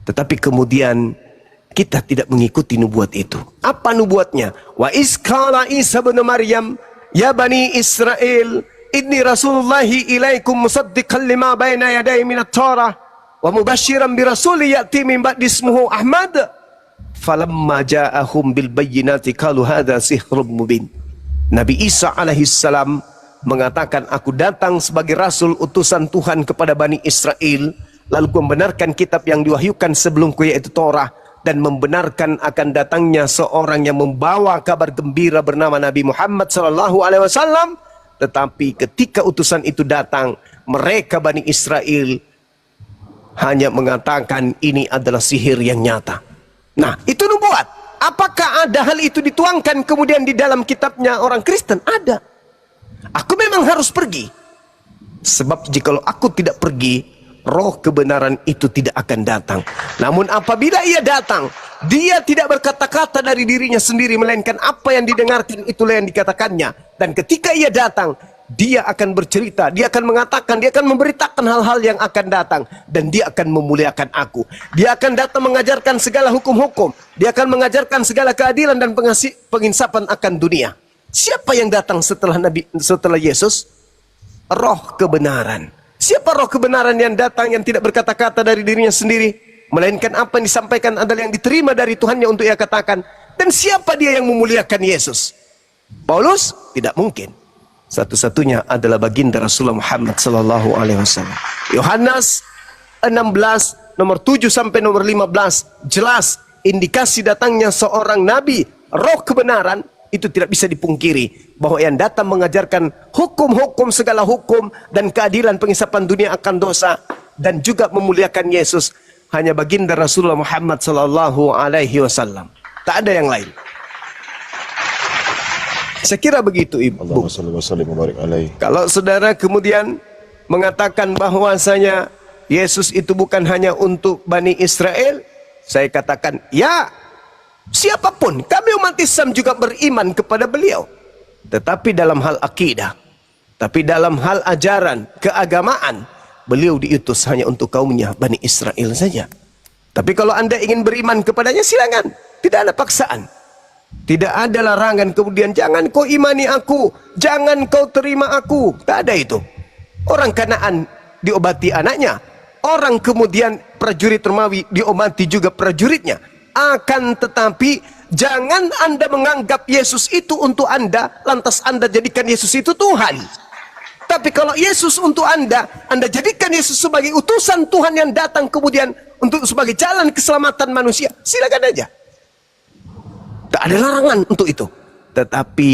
Tetapi kemudian kita tidak mengikuti nubuat itu. Apa nubuatnya? Wa iskala Isa bin Maryam, ya bani Israel, inni rasulullahi ilaikum musaddiqan lima baina yaday minat Torah, wa mubashiran bi rasuli ya'ti min ba'di ismuhu Ahmad. Falamma ja'ahum bil bayyinati qalu hadza sihrun mubin. Nabi Isa alaihissalam mengatakan, aku datang sebagai rasul utusan Tuhan kepada Bani Israel, lalu membenarkan kitab yang diwahyukan sebelumku yaitu Torah, dan membenarkan akan datangnya seorang yang membawa kabar gembira bernama Nabi Muhammad SAW. Tetapi ketika utusan itu datang, mereka Bani Israel hanya mengatakan ini adalah sihir yang nyata. Nah, itu nubuat. Apakah ada hal itu dituangkan kemudian di dalam kitabnya orang Kristen? Ada. Aku memang harus pergi. Sebab jikalau aku tidak pergi, roh kebenaran itu tidak akan datang. Namun apabila ia datang, dia tidak berkata-kata dari dirinya sendiri, melainkan apa yang didengarkan itulah yang dikatakannya. Dan ketika ia datang, dia akan bercerita, dia akan mengatakan, dia akan memberitakan hal-hal yang akan datang, dan dia akan memuliakan aku. Dia akan datang mengajarkan segala hukum-hukum, dia akan mengajarkan segala keadilan dan penginsapan akan dunia. Siapa yang datang setelah Yesus? Roh kebenaran. Siapa roh kebenaran yang datang yang tidak berkata-kata dari dirinya sendiri, melainkan apa yang disampaikan adalah yang diterima dari Tuhannya untuk ia katakan. Dan siapa dia yang memuliakan Yesus? Paulus? Tidak mungkin. Satu-satunya adalah baginda Rasulullah Muhammad sallallahu alaihi wasallam. Yohanes 16 nomor 7 sampai nomor 15 jelas indikasi datangnya seorang nabi, roh kebenaran. Itu tidak bisa dipungkiri bahwa yang datang mengajarkan hukum-hukum, segala hukum dan keadilan pengisapan dunia akan dosa, dan juga memuliakan Yesus hanya baginda Rasulullah Muhammad sallallahu alaihi wasallam. Tak ada yang lain. Saya kira begitu, Ibu. Kalau saudara kemudian mengatakan bahwasanya Yesus itu bukan hanya untuk Bani Israel, saya katakan ya. Siapapun, kami umat Islam juga beriman kepada beliau. Tetapi dalam hal akidah, tapi dalam hal ajaran, keagamaan, beliau diutus hanya untuk kaumnya Bani Israel saja. Tapi kalau Anda ingin beriman kepadanya, silakan. Tidak ada paksaan. Tidak ada larangan kemudian, jangan kau imani aku, jangan kau terima aku. Tak ada itu. Orang Kanaan diobati anaknya. Orang kemudian prajurit Romawi diobati juga prajuritnya. Akan tetapi jangan Anda menganggap Yesus itu untuk Anda, lantas Anda jadikan Yesus itu Tuhan. Tapi kalau Yesus untuk Anda jadikan Yesus sebagai utusan Tuhan yang datang kemudian untuk sebagai jalan keselamatan manusia, silakan aja. Tak ada larangan untuk itu. Tetapi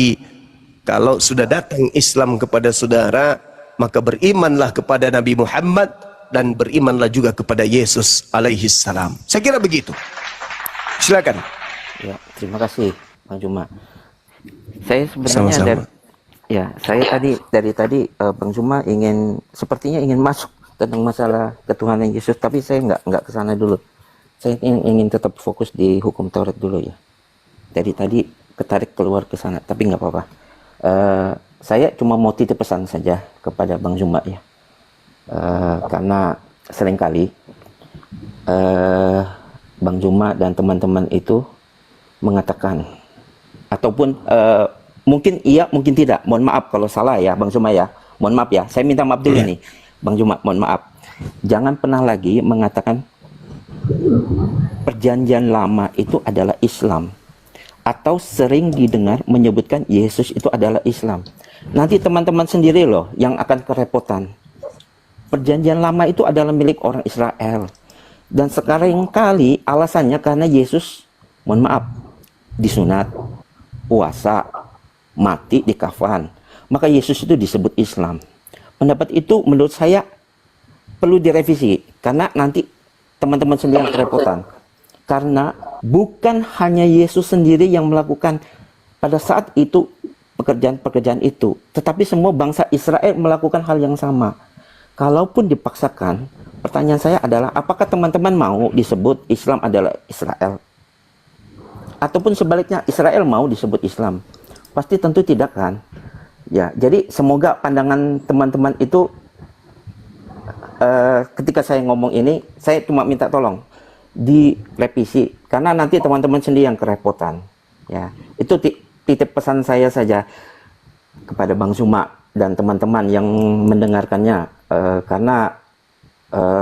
kalau sudah datang Islam kepada saudara, maka berimanlah kepada Nabi Muhammad dan berimanlah juga kepada Yesus alaihi salam. Saya kira begitu. Silakan. Ya, terima kasih Bang Juma. Saya sebenarnya dari tadi Bang Juma sepertinya ingin masuk tentang masalah ketuhanan Yesus, tapi saya nggak ke sana dulu. Saya ingin tetap fokus di hukum Taurat dulu ya. Dari tadi ketarik keluar ke sana, tapi nggak apa-apa. Saya cuma mau titip pesan saja kepada Bang Zuma ya. Karena seringkali Bang Zuma dan teman-teman itu mengatakan, ataupun mungkin iya, mungkin tidak. Mohon maaf kalau salah ya, Bang Zuma ya. Mohon maaf ya. Saya minta maaf dulu nih, Bang Zuma. Mohon maaf. Jangan pernah lagi mengatakan perjanjian lama itu adalah Islam, atau sering didengar menyebutkan Yesus itu adalah Islam. Nanti teman-teman sendiri loh yang akan kerepotan. Perjanjian lama itu adalah milik orang Israel. Dan sekarang kali alasannya karena Yesus, mohon maaf, disunat, puasa, mati di kafan. Maka Yesus itu disebut Islam. Pendapat itu menurut saya perlu direvisi. Karena nanti teman-teman sendiri yang kerepotan. Karena bukan hanya Yesus sendiri yang melakukan pada saat itu pekerjaan-pekerjaan itu, tetapi semua bangsa Israel melakukan hal yang sama. Kalaupun dipaksakan, pertanyaan saya adalah apakah teman-teman mau disebut Islam adalah Israel? Ataupun sebaliknya Israel mau disebut Islam? Pasti tentu tidak kan? Ya, jadi semoga pandangan teman-teman itu ketika saya ngomong ini, saya cuma minta tolong direvisi karena nanti teman-teman sendiri yang kerepotan ya. Itu titip pesan saya saja kepada Bang Zuma dan teman-teman yang mendengarkannya, karena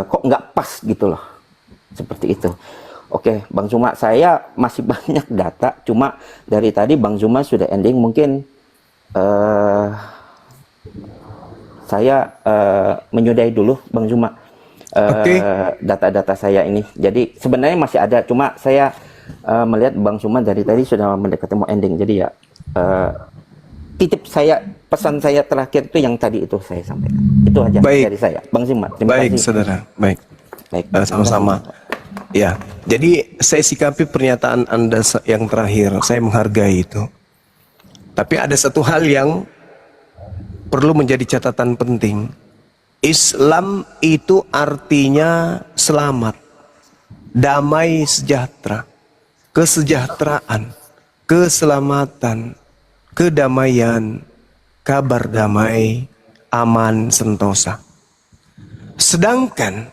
kok nggak pas gitu loh, seperti itu. Oke Bang Zuma, saya masih banyak data, cuma dari tadi Bang Zuma sudah ending, mungkin saya menyudahi dulu Bang Zuma data-data saya ini. Jadi sebenarnya masih ada, cuma saya melihat Bang Zuma dari tadi sudah mendekati mau ending. Jadi ya titip saya, pesan saya terakhir itu yang tadi itu saya sampaikan. Itu aja dari saya, Bang Zuma. Terima Baik, kasih. saudara. Baik. Baik. Sama-sama. Ya, jadi saya sikapi pernyataan Anda yang terakhir. Saya menghargai itu. Tapi ada satu hal yang perlu menjadi catatan penting. Islam itu artinya selamat, damai sejahtera, kesejahteraan, keselamatan, kedamaian, kabar damai, aman, sentosa. Sedangkan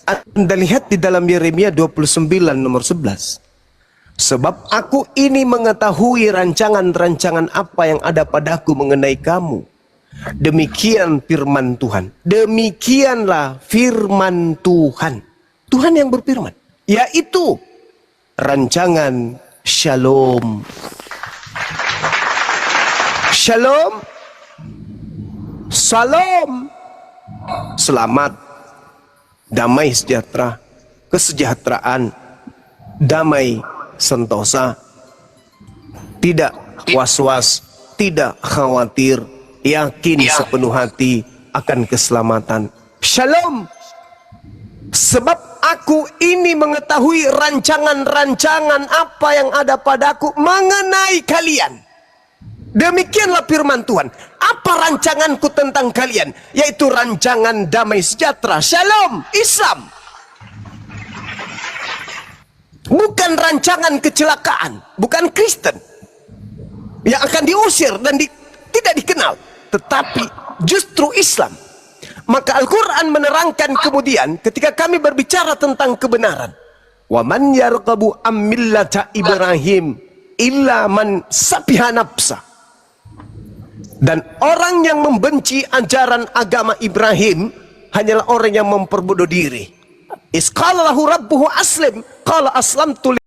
Anda lihat di dalam Yeremia 29 nomor 11. Sebab aku ini mengetahui rancangan-rancangan apa yang ada padaku mengenai kamu. Demikian firman Tuhan. Demikianlah firman Tuhan. Tuhan yang berfirman, yaitu rancangan shalom. Shalom. Salam. Selamat. Damai sejahtera. Kesejahteraan. Damai sentosa. Tidak was-was. Tidak khawatir. Yakin sepenuh hati akan keselamatan. Shalom. Sebab aku ini mengetahui rancangan-rancangan apa yang ada padaku mengenai kalian. Demikianlah firman Tuhan. Apa rancanganku tentang kalian? Yaitu rancangan damai sejahtera. Shalom. Islam. Bukan rancangan kecelakaan. Bukan Kristen yang akan diusir dan tidak dikenal. Tetapi justru Islam. Maka Al-Quran menerangkan kemudian ketika kami berbicara tentang kebenaran. Wa man yarqabu am millata Ibrahim illa man safiha nafsa. Dan orang yang membenci ajaran agama Ibrahim hanyalah orang yang memperbodoh diri. Isqala lahu rabbuhu aslim, qala aslamtu